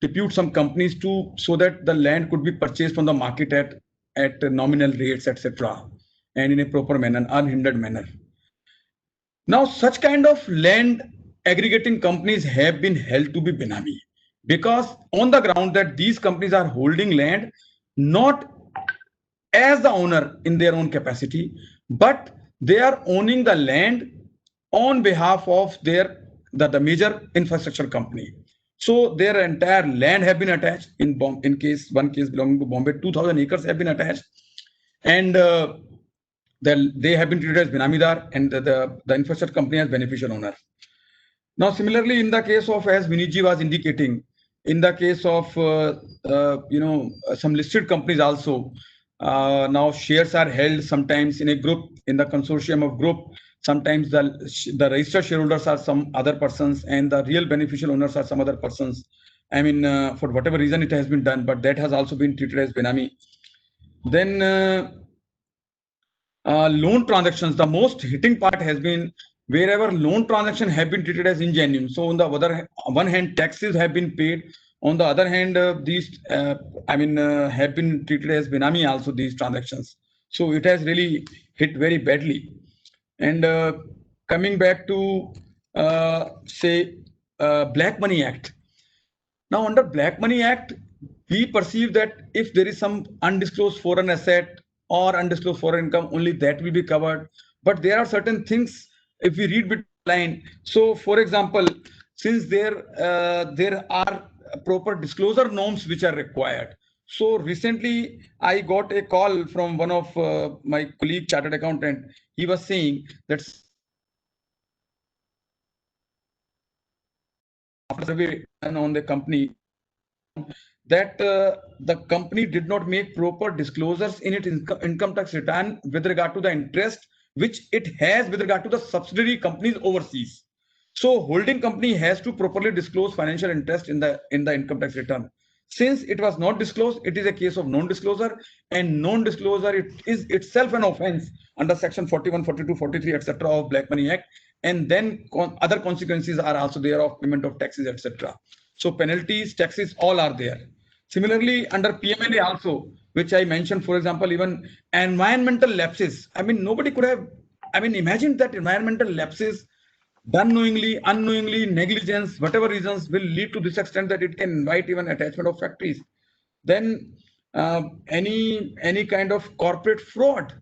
depute some companies so that the land could be purchased from the market at nominal rates, etc. and in a proper manner, unhindered manner. Now, such kind of land aggregating companies have been held to be Benami because on the ground that these companies are holding land not as the owner in their own capacity, but they are owning the land on behalf of the major infrastructure company. So their entire land have been attached. In one case belonging to Bombay, 2,000 acres have been attached, and they have been treated as Benamidar and the infrastructure company as beneficial owner. Now, similarly, in the case of, as Viniji was indicating, in the case of some listed companies also, now shares are held sometimes in a group, in the consortium of group. Sometimes the registered shareholders are some other persons and the real beneficial owners are some other persons. I mean, for whatever reason it has been done, but that has also been treated as Benami. Then loan transactions, the most hitting part has been wherever loan transactions have been treated as ingenuine. So on the one hand, taxes have been paid. On the other hand, these have been treated as Benami also, these transactions. So it has really hit very badly. And coming back to Black Money Act. Now under Black Money Act, we perceive that if there is some undisclosed foreign asset or undisclosed foreign income, only that will be covered. But there are certain things, if we read between the line. So for example, since there are proper disclosure norms which are required. So recently I got a call from one of my colleague chartered accountant. He was saying that after survey done on the company, that the company did not make proper disclosures in its income tax return with regard to the interest which it has with regard to the subsidiary companies overseas. So holding company has to properly disclose financial interest in the income tax return. Since it was not disclosed, it is a case of non-disclosure, and non-disclosure it is itself an offense under section 41, 42, 43, etc. of Black Money Act. And then other consequences are also there of payment of taxes, etc. So penalties, taxes, all are there. Similarly, under PMLA also, which I mentioned, for example, even environmental lapses. I mean, nobody could have, imagined that environmental lapses done knowingly, unknowingly, negligence, whatever reasons will lead to this extent that it can invite even attachment of factories. Then any kind of corporate fraud.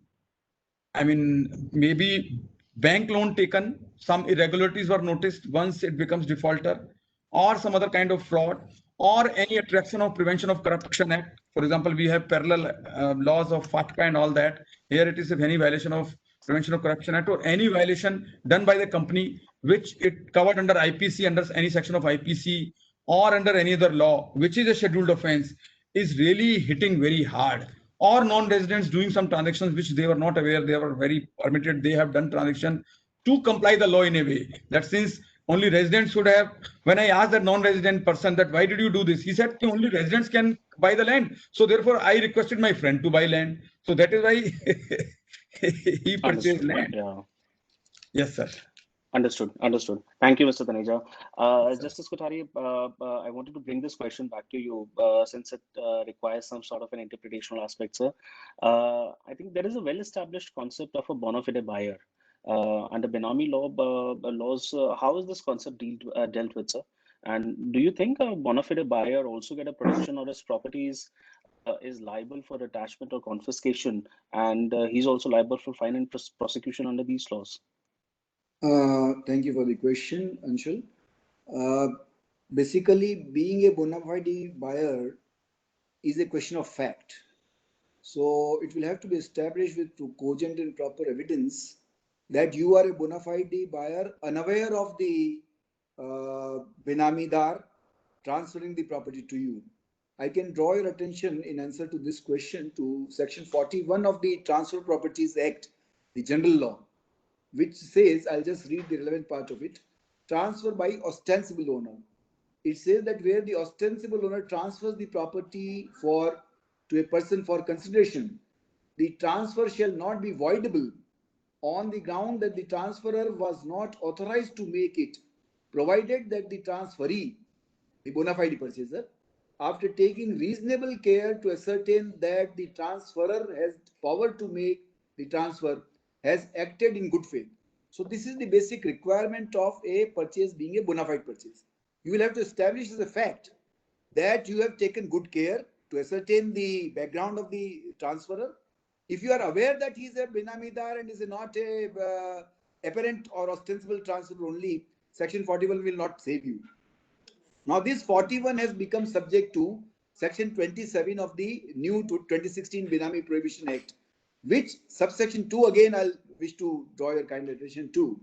I mean, maybe bank loan taken, some irregularities were noticed once it becomes defaulter, or some other kind of fraud, or any attraction of Prevention of Corruption Act. For example, we have parallel laws of FATCA and all that. Here it is if any violation of Prevention of Corruption Act or any violation done by the company which it covered under IPC, under any section of IPC or under any other law, which is a scheduled offense, is really hitting very hard. Or non-residents doing some transactions which they were not aware, they were very permitted, they have done transaction to comply the law in a way that since only residents should have. When I asked that non-resident person that why did you do this, he said only residents can buy the land, so therefore I requested my friend to buy land. So that is why he purchased Understood. land. Yeah. Yes, sir. Understood. Understood. Thank you, Mr. Taneja. Yes, sir. Justice Kothari, I wanted to bring this question back to you since it requires some sort of an interpretational aspect, sir. I think there is a well-established concept of a bona fide buyer. Under Benami laws, how is this concept dealt with, sir? And do you think a bona fide buyer also get a protection or his properties is liable for attachment or confiscation, and he's also liable for fine and prosecution under these laws? Thank you for the question, Anshul. Basically, being a bona fide buyer is a question of fact. So it will have to be established with cogent and proper evidence that you are a bona fide buyer unaware of the Benamidar transferring the property to you. I can draw your attention in answer to this question to section 41 of the Transfer Properties Act, the general law, which says, I'll just read the relevant part of it, transfer by ostensible owner. It says that where the ostensible owner transfers the property to a person for consideration, the transfer shall not be voidable on the ground that the transferor was not authorized to make it, provided that the transferee, the bona fide purchaser, after taking reasonable care to ascertain that the transferor has power to make the transfer, has acted in good faith. So this is the basic requirement of a purchase being a bona fide purchase. You will have to establish as a fact that you have taken good care to ascertain the background of the transferor. If you are aware that he is a Benamidar and is not a apparent or ostensible transferor only, section 41 will not save you. Now this 41 has become subject to section 27 of the new 2016 Benami Prohibition Act, which subsection 2 again I'll wish to draw your kind attention to.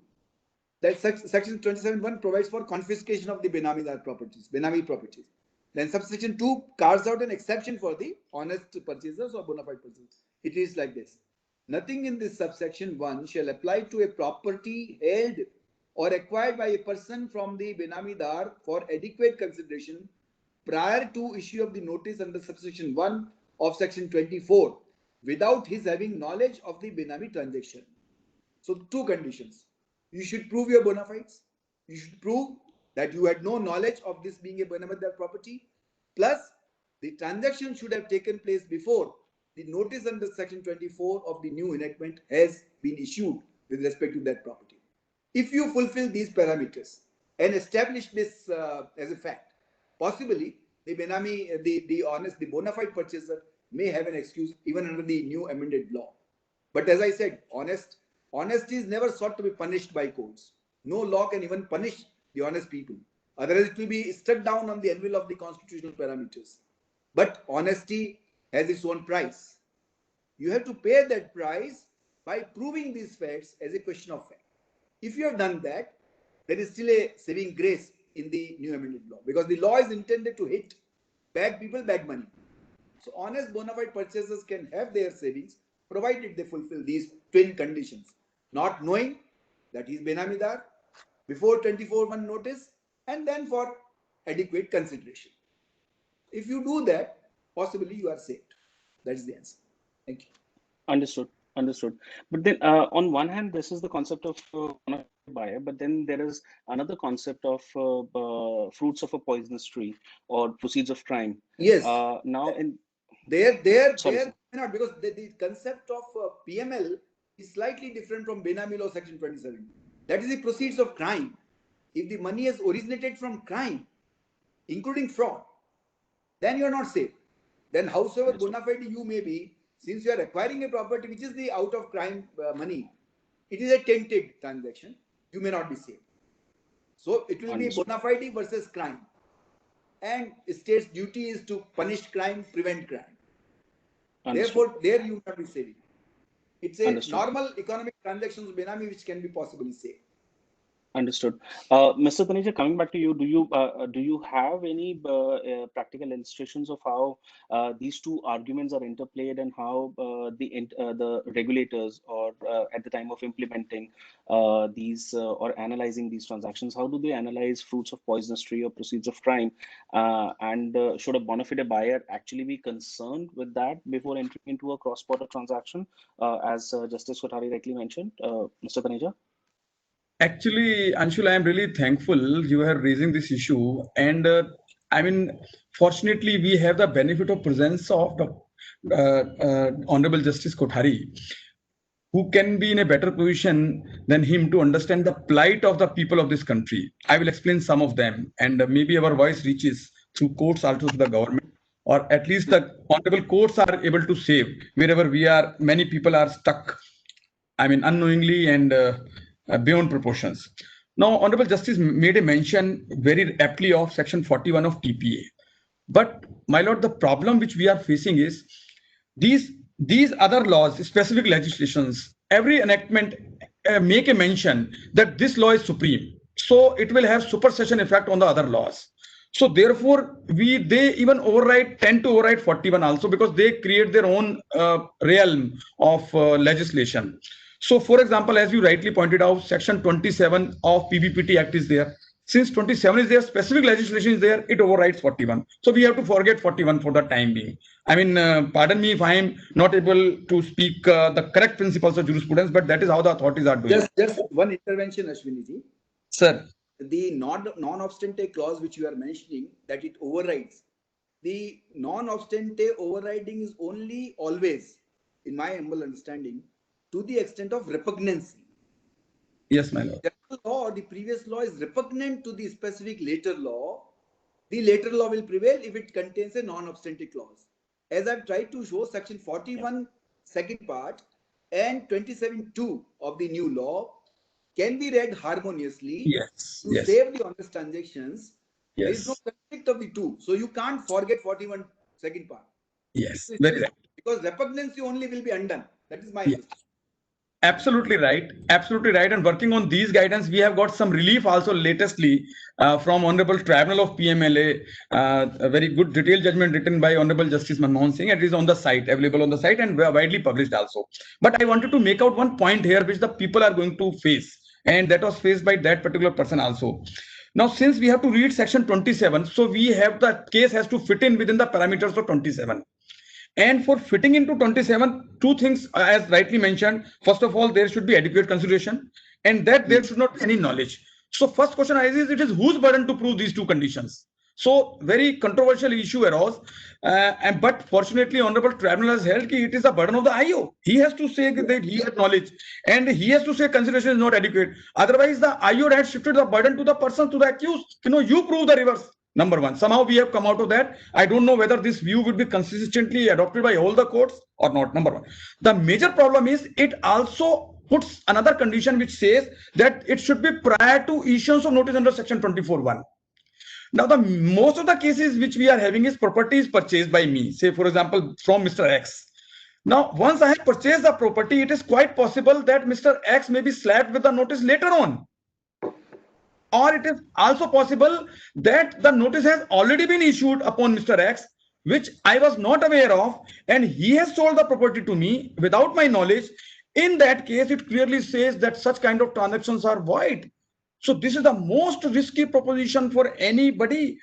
That section 27(1) provides for confiscation of the Benamidar properties, Benami properties. Then subsection 2 carves out an exception for the honest purchasers or bona fide purchasers. It is like this. Nothing in this subsection 1 shall apply to a property held or acquired by a person from the Benamidar for adequate consideration prior to issue of the notice under subsection 1 of section 24 without his having knowledge of the Benami transaction. So two conditions. You should prove your bona fides. You should prove that you had no knowledge of this being a Benamidar property. Plus, the transaction should have taken place before the notice under section 24 of the new enactment has been issued with respect to that property. If you fulfill these parameters and establish this as a fact, possibly the Benami, the honest, the bona fide purchaser may have an excuse even under the new amended law. But as I said, honesty is never sought to be punished by courts. No law can even punish the honest people. Otherwise, it will be struck down on the anvil of the constitutional parameters. But honesty has its own price. You have to pay that price by proving these facts as a question of fact. If you have done that, there is still a saving grace in the new amended law, because the law is intended to hit bad people, bad money. So honest bona fide purchasers can have their savings provided they fulfill these twin conditions. Not knowing that he is Benamidar before 24(1) notice, and then for adequate consideration. If you do that, possibly you are saved. That is the answer. Thank you. Understood. Understood. But then, on one hand, this is the concept of buyer, but then there is another concept of fruits of a poisonous tree or proceeds of crime. Yes. Now, in there sorry, not, because the concept of PML is slightly different from Benami Law Section 27. That is the proceeds of crime. If the money has originated from crime, including fraud, then you are not safe. Then howsoever bona fide you may be, since you are acquiring a property which is the out of crime money, it is a tainted transaction, you may not be safe. So it will be bona fide versus crime. And state's duty is to punish crime, prevent crime. Therefore, there you will not be saving. It's a normal economic transactions Benami which can be possibly saved. Understood. Mr. Taneja, coming back to you, do you have any practical illustrations of how these two arguments are interplayed and how the regulators or at the time of implementing these or analyzing these transactions, how do they analyze fruits of poisonous tree or proceeds of crime? And should a bona fide buyer actually be concerned with that before entering into a cross-border transaction, as Justice Kothari rightly mentioned, Mr. Taneja? Actually, Anshul, I am really thankful you are raising this issue. And I mean, fortunately, we have the benefit of presence of the Honorable Justice Kothari, who can be in a better position than him to understand the plight of the people of this country. I will explain some of them, and maybe our voice reaches through courts also to the government, or at least the honorable courts are able to save wherever we are. Many people are stuck, I mean, unknowingly and beyond proportions. Now, Honorable Justice made a mention very aptly of Section 41 of TPA. But, my lord, the problem which we are facing is these other laws, specific legislations, every enactment make a mention that this law is supreme. So it will have supersession effect on the other laws. So therefore, they even tend to override 41 also, because they create their own realm of legislation. So, for example, as you rightly pointed out, Section 27 of PBPT Act is there. Since 27 is there, specific legislation is there, it overrides 41. So we have to forget 41 for the time being. I mean, pardon me if I am not able to speak the correct principles of jurisprudence, but that is how the authorities are doing. Just one intervention, Ashwini ji. Sir. The non-obstante clause which you are mentioning, that it overrides. The non-obstante overriding is only always, in my humble understanding, to the extent of repugnancy. Yes, my lord. The law or the previous law is repugnant to the specific later law. The later law will prevail if it contains a non-obstante clause. As I've tried to show, Section 41, second part, and 27(2) of the new law can be read harmoniously to save the honest transactions. There is no conflict of the two. So you can't forget 41 second part. Yes, very right. Because repugnancy only will be undone. That is my understanding. Absolutely right. Absolutely right. And working on these guidance, we have got some relief also latestly from Honorable Tribunal of PMLA, a very good detailed judgment written by Honorable Justice Manmohan Singh. It is on the site, available on the site, and widely published also. But I wanted to make out one point here which the people are going to face, and that was faced by that particular person also. Now, since we have to read Section 27, so we have the case has to fit in within the parameters of 27. And for fitting into 27, two things, as rightly mentioned. First of all, there should be adequate consideration, and that there should not be any knowledge. So first question arises, it is whose burden to prove these two conditions? So very controversial issue arose. But fortunately, Honorable Tribunal has held that it is the burden of the IO. He has to say that he has knowledge, and he has to say consideration is not adequate. Otherwise, the IO had shifted the burden to the person, to the accused. You prove the reverse. Number one, somehow we have come out of that. I don't know whether this view will be consistently adopted by all the courts or not. Number one. The major problem is it also puts another condition which says that it should be prior to issuance of notice under Section 24(1). Now, most of the cases which we are having is property is purchased by me, say, for example, from Mr. X. Now, once I have purchased the property, it is quite possible that Mr. X may be slapped with the notice later on. Or it is also possible that the notice has already been issued upon Mr. X, which I was not aware of, and he has sold the property to me without my knowledge. In that case, it clearly says that such kind of transactions are void. So this is the most risky proposition for anybody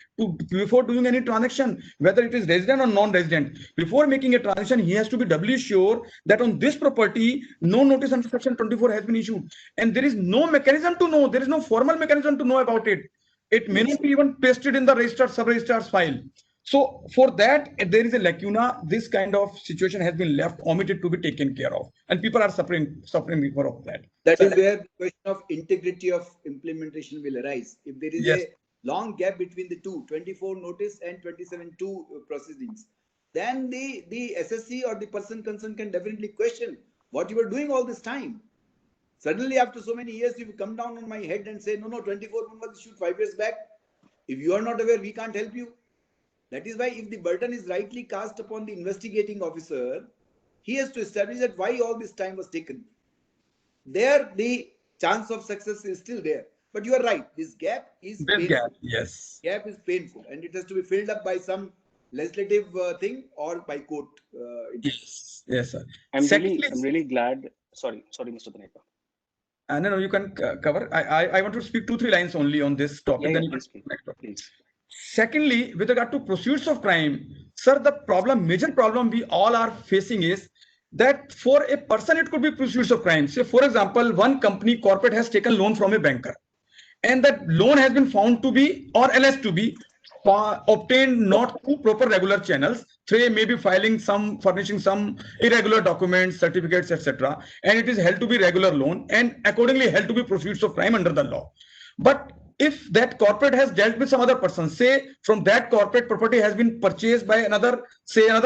before doing any transaction, whether it is resident or non-resident. Before making a transaction, he has to be doubly sure that on this property, no notice under Section 24 has been issued. And there is no mechanism to know. There is no formal mechanism to know about it. It may not be even pasted in the registrar, sub-registrar's file. So for that, there is a lacuna. This kind of situation has been left omitted to be taken care of, and people are suffering because of that. That is where the question of integrity of implementation will arise. If there is a long gap between the two, 24 notice and 27(2) proceedings, then the SSC or the person concerned can definitely question what you were doing all this time. Suddenly, after so many years, you come down on my head and say, no, 24 was issued 5 years back. If you are not aware, we can't help you. That is why if the burden is rightly cast upon the investigating officer, he has to establish that why all this time was taken. There, the chance of success is still there. But you are right. This gap is This painful. gap, yes. Gap is painful, and it has to be filled up by some legislative thing or by court. Yes, yes, sir. I'm Secondly, really glad. Sorry, Mr. Daneka. no, you can cover. I want to speak 2-3 lines only on this topic. Yeah, Then you please, can please. Secondly, with regard to pursuits of crime, sir, the major problem we all are facing is that for a person it could be pursuits of crime. Say, for example, one company corporate has taken loan from a banker, and that loan has been found to be or alleged to be obtained not through proper regular channels, through maybe furnishing some irregular documents, certificates, etc., and it is held to be regular loan and accordingly held to be pursuits of crime under the law. But if that corporate has dealt with some other person, say from that corporate property has been purchased by another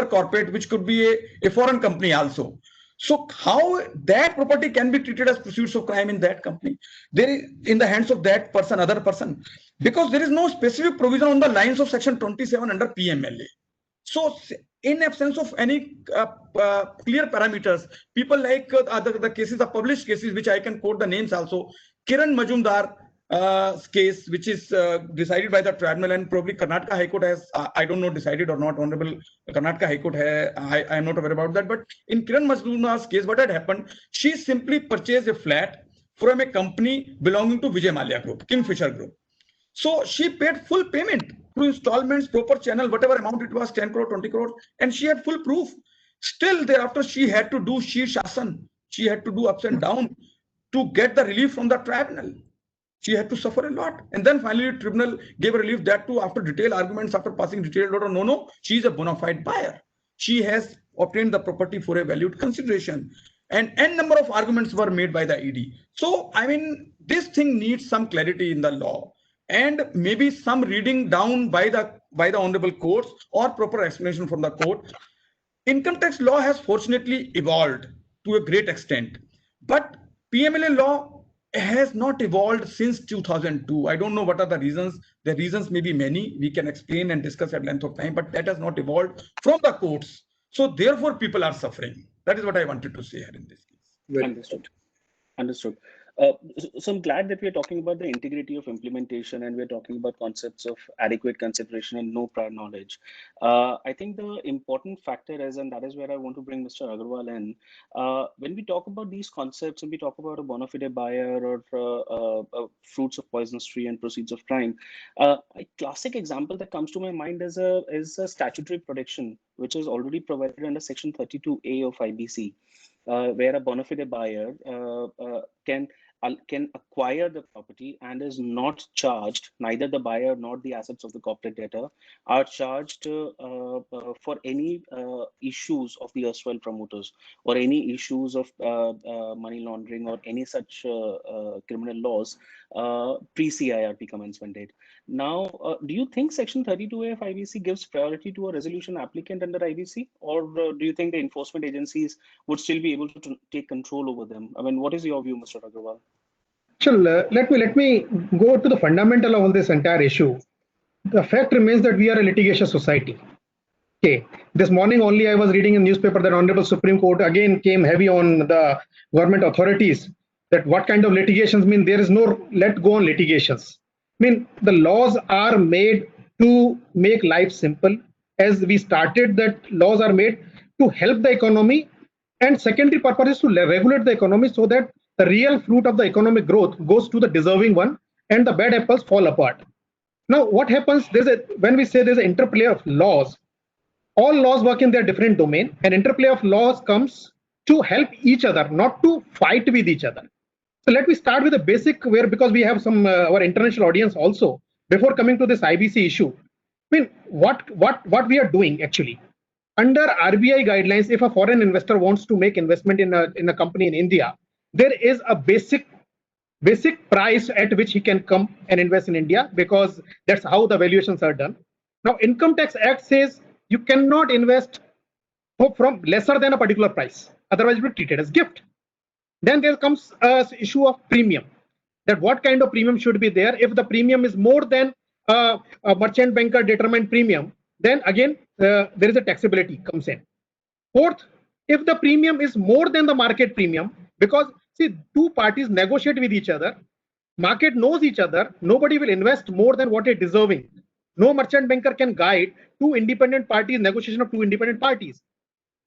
corporate, which could be a foreign company also. So how that property can be treated as pursuits of crime in that company? There is in the hands of that person, other person, because there is no specific provision on the lines of section 27 under PMLA. So in absence of any clear parameters, people like the cases, the published cases, which I can quote the names also, Kiran Majumdar case, which is decided by the tribunal, and probably Karnataka High Court has, I don't know, decided or not. Honorable Karnataka High Court I am not aware about that. But in Kiran Majumdar's case, what had happened? She simply purchased a flat from a company belonging to Vijay Mallya Group, Kingfisher Group. So she paid full payment through installments, proper channel, whatever amount it was, 10 crore, 20 crore, and she had full proof. Still thereafter, she had to do Shasan. She had to do ups and downs to get the relief from the tribunal. She had to suffer a lot. And then finally, the tribunal gave a relief, that too after detailed arguments, after passing detailed order. No, she is a bona fide buyer. She has obtained the property for a valued consideration. And n number of arguments were made by the ED. So, I mean, this thing needs some clarity in the law, and maybe some reading down by the honorable courts or proper explanation from the court. Income tax law has fortunately evolved to a great extent, but PMLA law has not evolved since 2002. I don't know what are the reasons. The reasons may be many. We can explain and discuss at length of time, but that has not evolved from the courts. So therefore, people are suffering. That is what I wanted to say here in this case. Understood. So I'm glad that we're talking about the integrity of implementation, and we're talking about concepts of adequate consideration and no prior knowledge. I think the important factor is, and that is where I want to bring Mr. Agarwal in, when we talk about these concepts and we talk about a bona fide buyer or fruits of poisonous tree and proceeds of crime, a classic example that comes to my mind is a statutory protection, which is already provided under Section 32A of IBC. Where a bona fide buyer can acquire the property and is not charged, neither the buyer nor the assets of the corporate debtor are charged for any issues of the erstwhile promoters or any issues of money laundering or any such criminal laws pre-CIRP commencement date. Now, do you think Section 32A of IBC gives priority to a resolution applicant under IBC, or do you think the enforcement agencies would still be able to take control over them? I mean, what is your view, Mr. Agarwal? Let me go to the fundamental of this entire issue. The fact remains that we are a litigation society. Okay, this morning only I was reading in newspaper that Honorable Supreme Court again came heavy on the government authorities, that what kind of litigations mean. There is no let go on litigations. I mean, the laws are made to make life simple. As we started, that laws are made to help the economy, and secondary purpose is to regulate the economy so that the real fruit of the economic growth goes to the deserving one and the bad apples fall apart. Now, what happens, when we say there's an interplay of laws, all laws work in their different domain, and interplay of laws comes to help each other, not to fight with each other. So let me start with the basic, because we have some our international audience also, before coming to this IBC issue. I mean, what we are doing actually under RBI guidelines, if a foreign investor wants to make investment in a company in India, there is a basic price at which he can come and invest in India, because that's how the valuations are done. Now, Income Tax Act says you cannot invest from lesser than a particular price, otherwise it will be treated as gift. Then there comes an issue of premium, that what kind of premium should be there. If the premium is more than a merchant banker determined premium, then again there is a taxability comes in. Fourth, if the premium is more than the market premium, because see, two parties negotiate with each other, Market knows each other. Nobody will invest more than what is deserving. No merchant banker can guide two independent parties, negotiation of two independent parties.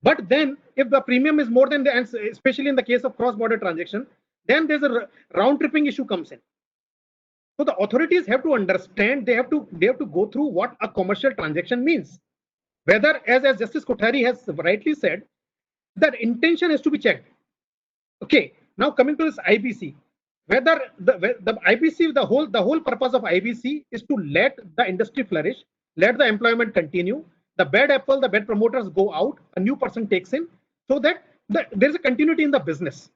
But then if the premium is more than the, and especially in the case of cross-border transaction, then there's a round tripping issue comes in. So the authorities have to understand, they have to go through what a commercial transaction means. Whether, as Justice Kothari has rightly said, that intention has to be checked. Okay, now coming to this IBC, whether the IBC, the whole purpose of IBC is to let the industry flourish, let the employment continue, the bad apple, the bad promoters go out, a new person takes in, so that there's a continuity in the business.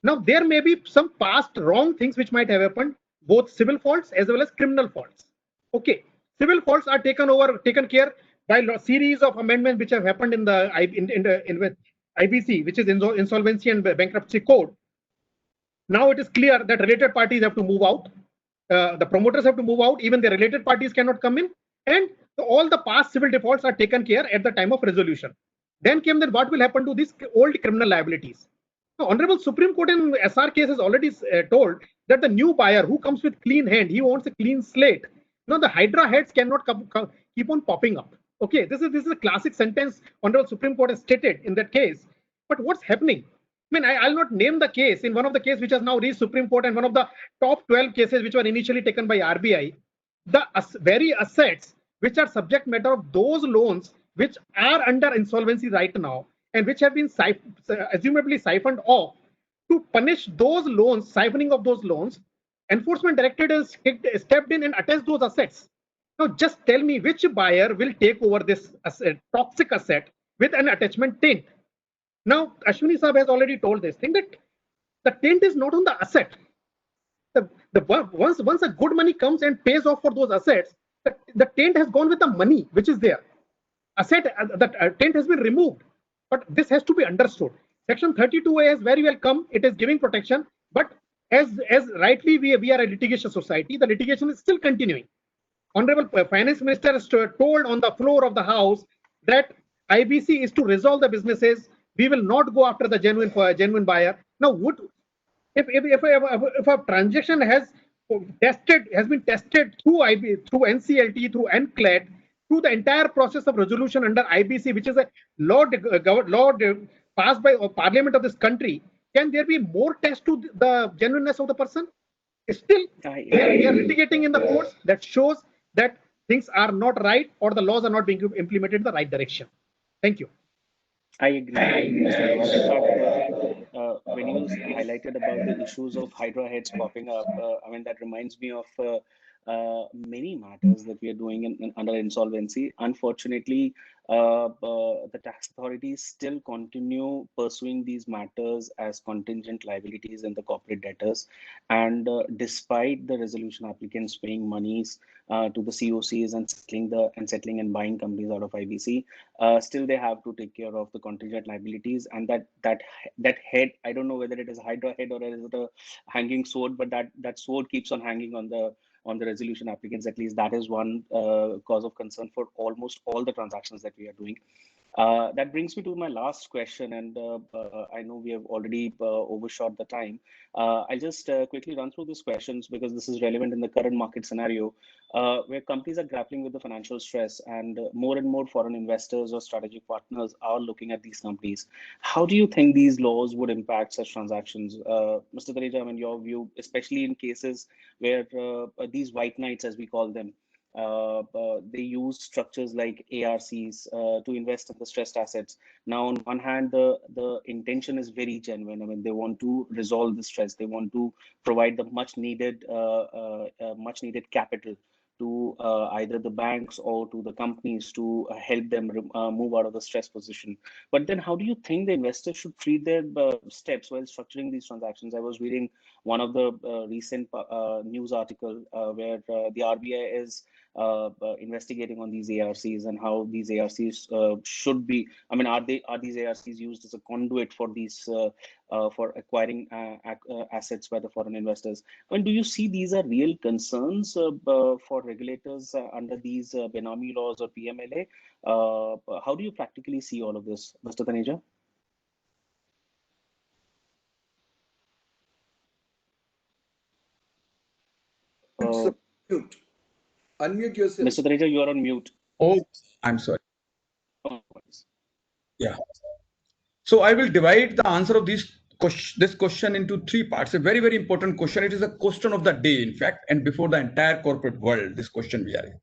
Now there may be some past wrong things which might have happened, both civil faults as well as criminal faults. Okay, civil faults are taken care by a series of amendments which have happened in the IBC, which is Insolvency and Bankruptcy Code. Now it is clear that related parties have to move out. The promoters have to move out. Even the related parties cannot come in. And all the past civil defaults are taken care at the time of resolution. Then what will happen to these old criminal liabilities? The Honorable Supreme Court in SR case has already told that the new buyer who comes with clean hand, he wants a clean slate. Now the Hydra heads cannot keep on popping up. Okay, this is a classic sentence Honorable Supreme Court has stated in that case. But what's happening? I mean, I'll not name the case. In one of the cases which has now reached Supreme Court and one of the top 12 cases which were initially taken by RBI, the very assets which are subject matter of those loans which are under insolvency right now and which have been assumably siphoned off, to punish those loans, siphoning of those loans, Enforcement Directorate has stepped in and attached those assets. Now, just tell me which buyer will take over this toxic asset with an attachment taint. Now, Ashwini Saab has already told this thing that the taint is not on the asset. Once a good money comes and pays off for those assets, the taint has gone with the money which is there. The taint has been removed. But this has to be understood. Section 32A has very well come. It is giving protection. But as rightly we are a litigation society, the litigation is still continuing. Honorable Finance Minister has told on the floor of the House that IBC is to resolve the businesses. We will not go after the genuine buyer. Now, if a transaction has been tested through NCLT, through NCLAT, through the entire process of resolution under IBC, which is a law passed by Parliament of this country, can there be more test to the genuineness of the person? Still, we are litigating in the courts. That shows that things are not right or the laws are not being implemented in the right direction. Thank you. I agree. In fact, when you highlighted about the issues of Hydra heads popping up, I mean, that reminds me of many matters that we are doing under insolvency. Unfortunately, the tax authorities still continue pursuing these matters as contingent liabilities in the corporate debtors. And despite the resolution applicants paying monies to the COCs and settling and buying companies out of IBC, still they have to take care of the contingent liabilities. And that head, I don't know whether it is a Hydra head or is it a hanging sword, but that sword keeps on hanging on the resolution applicants. At least that is one cause of concern for almost all the transactions that we are doing. That brings me to my last question, and I know we have already overshot the time. I'll just quickly run through these questions because this is relevant in the current market scenario, where companies are grappling with the financial stress, and more foreign investors or strategic partners are looking at these companies. How do you think these laws would impact such transactions? Mr. Taneja, in your view, especially in cases where these white knights, as we call them, they use structures like ARCs to invest in the stressed assets. Now, on one hand, the intention is very genuine. I mean, they want to resolve the stress. They want to provide the much needed capital to either the banks or to the companies to help them move out of the stress position. But then how do you think the investors should treat their steps while structuring these transactions? I was reading one of the recent news article where the RBI is investigating on these ARCs and how these ARCs should be. I mean, are these ARCs used as a conduit for these for acquiring assets by the foreign investors? I mean, do you see these are real concerns for regulators under these Benami laws or PMLA? How do you practically see all of this, Mr. Taneja? Mute. Unmute yourself. Mr. Taneja, you are on mute. Oh, I'm sorry. Oh, Yeah. So I will divide the answer of this question into three parts. A very, very important question. It is a question of the day, in fact, and before the entire corporate world, this question we are in.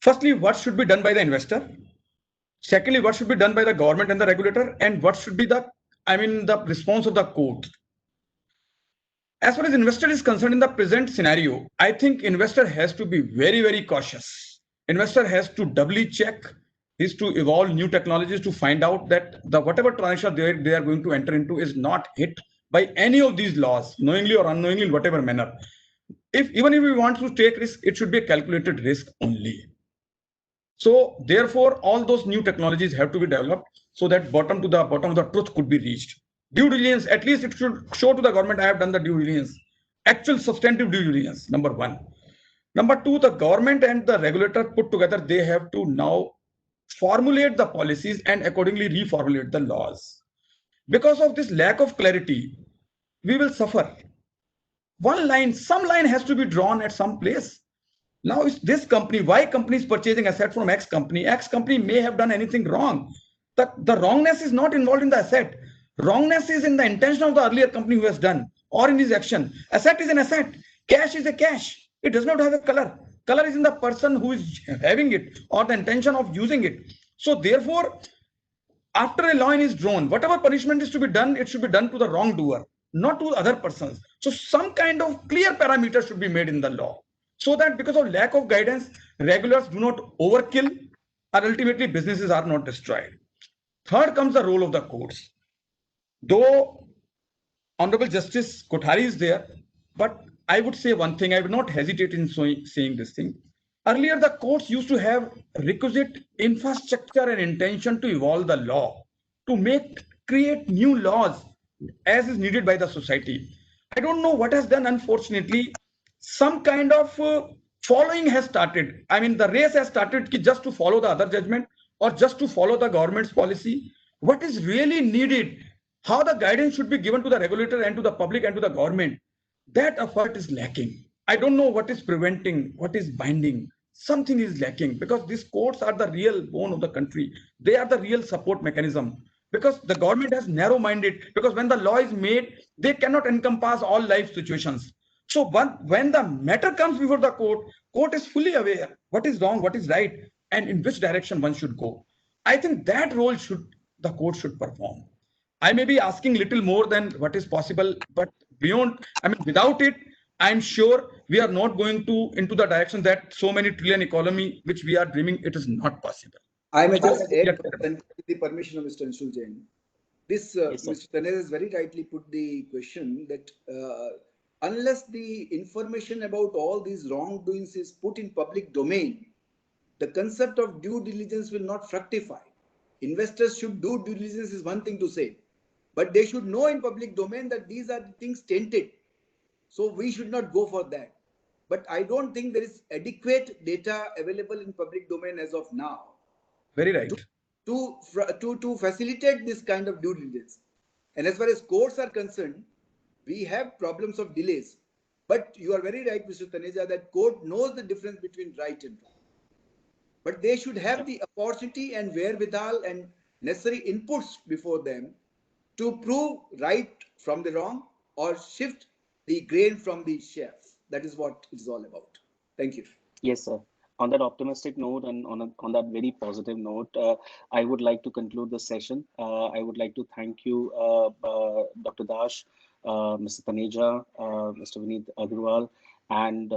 Firstly, what should be done by the investor? Secondly, what should be done by the government and the regulator? And what should be the response of the court? As far as investor is concerned in the present scenario, I think investor has to be very, very cautious. Investor has to doubly check, is to evolve new technologies to find out that the whatever transaction they are going to enter into is not hit by any of these laws, knowingly or unknowingly, in whatever manner. Even if we want to take risk, it should be a calculated risk only. So therefore, all those new technologies have to be developed so that bottom of the truth could be reached. Due diligence, at least it should show to the government I have done the due diligence, actual substantive due diligence, number one. Number two, the government and the regulator put together, they have to now formulate the policies and accordingly reformulate the laws. Because of this lack of clarity, we will suffer. Some line has to be drawn at some place. Now, is this company, why company is purchasing asset from X company? X company may have done anything wrong. The wrongness is not involved in the asset. Wrongness is in the intention of the earlier company who has done or in his action. Asset is an asset. Cash is a cash. It does not have a color. Color is in the person who is having it or the intention of using it. So therefore, after a line is drawn, whatever punishment is to be done, it should be done to the wrongdoer, not to other persons. So some kind of clear parameters should be made in the law, so that because of lack of guidance, regulars do not overkill, and ultimately businesses are not destroyed. Third comes the role of the courts. Though Honorable Justice Kothari is there, but I would say one thing, I would not hesitate in saying this thing. Earlier, the courts used to have requisite infrastructure and intention to evolve the law, to create new laws as is needed by the society. I don't know what has done, unfortunately. Some kind of following has started. I mean, the race has started just to follow the other judgment or just to follow the government's policy. What is really needed, how the guidance should be given to the regulator and to the public and to the government, that effort is lacking. I don't know what is preventing, what is binding. Something is lacking because these courts are the real bone of the country. They are the real support mechanism. Because the government has narrow-minded, because when the law is made, they cannot encompass all life situations. So when the matter comes before the court is fully aware what is wrong, what is right, and in which direction one should go. I think that role the court should perform. I may be asking little more than what is possible, but without it, I'm sure we are not going into the direction that so many trillion economy which we are dreaming, it is not possible. I may just add, with the permission of Mr. Anshul Jain. This, Yes, Mr. Taneja has very rightly put the question that unless the information about all these wrongdoings is put in public domain, the concept of due diligence will not fructify. Investors should do due diligence is one thing to say, but they should know in public domain that these are the things tainted. So we should not go for that. But I don't think there is adequate data available in public domain as of now. Very right. To facilitate this kind of due diligence. And as far as courts are concerned, we have problems of delays. But you are very right, Mr. Taneja, that court knows the difference between right and wrong. But they should have the opportunity and wherewithal and necessary inputs before them to prove right from the wrong or shift the grain from the chaff. That is what it is all about. Thank you. Yes, sir. On that optimistic note and on that very positive note, I would like to conclude the session. I would like to thank you, Dr. Dash, Mr. Taneja, Mr. Vineet Agarwal, and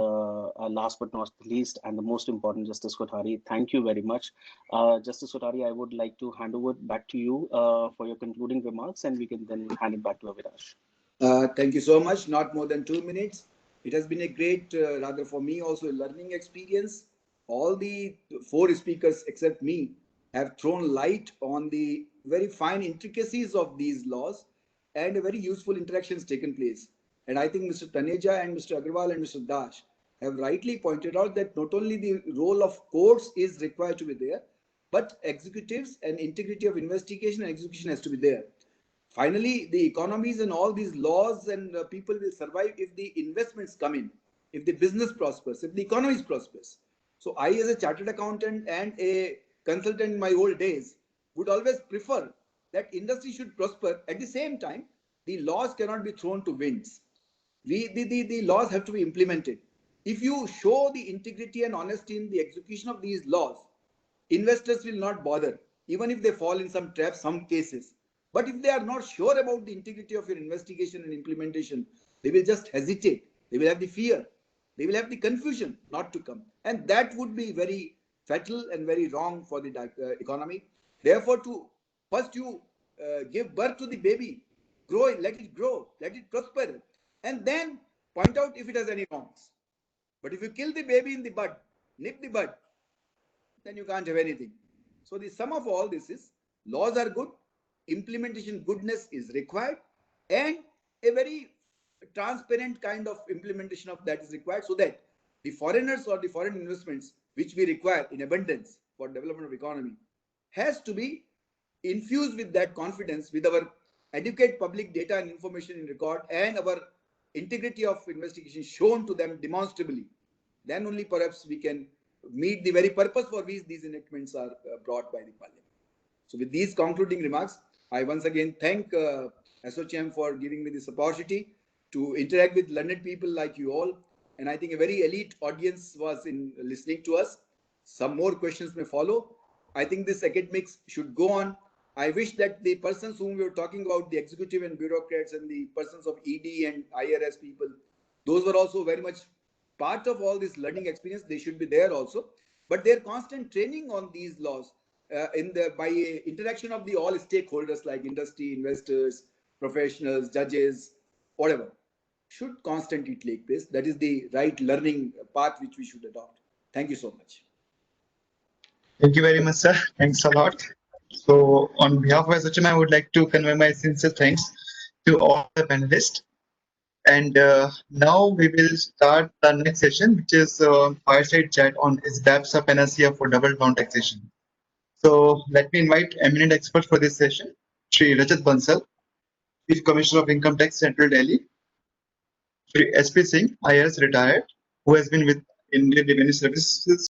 last but not least, and the most important, Justice Kothari. Thank you very much. Justice Kothari, I would like to hand over back to you for your concluding remarks, and we can then hand it back to Avinash. Thank you so much. Not more than 2 minutes. It has been a great, rather for me also, a learning experience. All the 4 speakers except me have thrown light on the very fine intricacies of these laws, and a very useful interactions taken place. And I think Mr. Taneja and Mr. Agarwal and Mr. Dash have rightly pointed out that not only the role of courts is required to be there, but executives and integrity of investigation and execution has to be there. Finally, the economies and all these laws and people will survive if the investments come in. if the business prospers, if the economy prospers. So I, as a chartered accountant and a consultant in my old days, would always prefer that industry should prosper. At the same time, the laws cannot be thrown to winds. The laws have to be implemented. If you show the integrity and honesty in the execution of these laws, investors will not bother, even if they fall in some traps, some cases. But if they are not sure about the integrity of your investigation and implementation, they will just hesitate. They will have the fear. They will have the confusion not to come. And that would be very fatal and very wrong for the economy. Therefore, first you give birth to the baby, grow it, let it prosper, and then point out if it has any wrongs. But if you kill the baby in the bud, nip the bud, then you can't have anything. So the sum of all this is laws are good, implementation goodness is required, and a very transparent kind of implementation of that is required, so that the foreigners or the foreign investments which we require in abundance for development of economy has to be infused with that confidence, with our adequate public data and information in record, and our integrity of investigation shown to them demonstrably. Then only perhaps we can meet the very purpose for which these enactments are brought by the Parliament. So with these concluding remarks, I once again thank ASSOCHAM for giving me this opportunity to interact with learned people like you all. And I think a very elite audience was in listening to us. Some more questions may follow. I think this academics should go on. I wish that the persons whom we were talking about, the executive and bureaucrats and the persons of ED and IRS people, those were also very much part of all this learning experience. They should be there also. But their constant training on these laws by interaction of the all stakeholders like industry, investors, professionals, judges, whatever, should constantly take place. That is the right learning path which we should adopt. Thank you so much. Thank you very much, sir. Thanks a lot. So on behalf of ASSOCHAM, I would like to convey my sincere thanks to all the panelists. And now we will start the next session, which is fireside chat on is BAPS a panacea for double down taxation. So let me invite eminent expert for this session, Shri Rajat Bansal, Chief Commissioner of Income Tax, Central Delhi, Shri SP Singh, IRS retired, who has been with Indian Revenue Services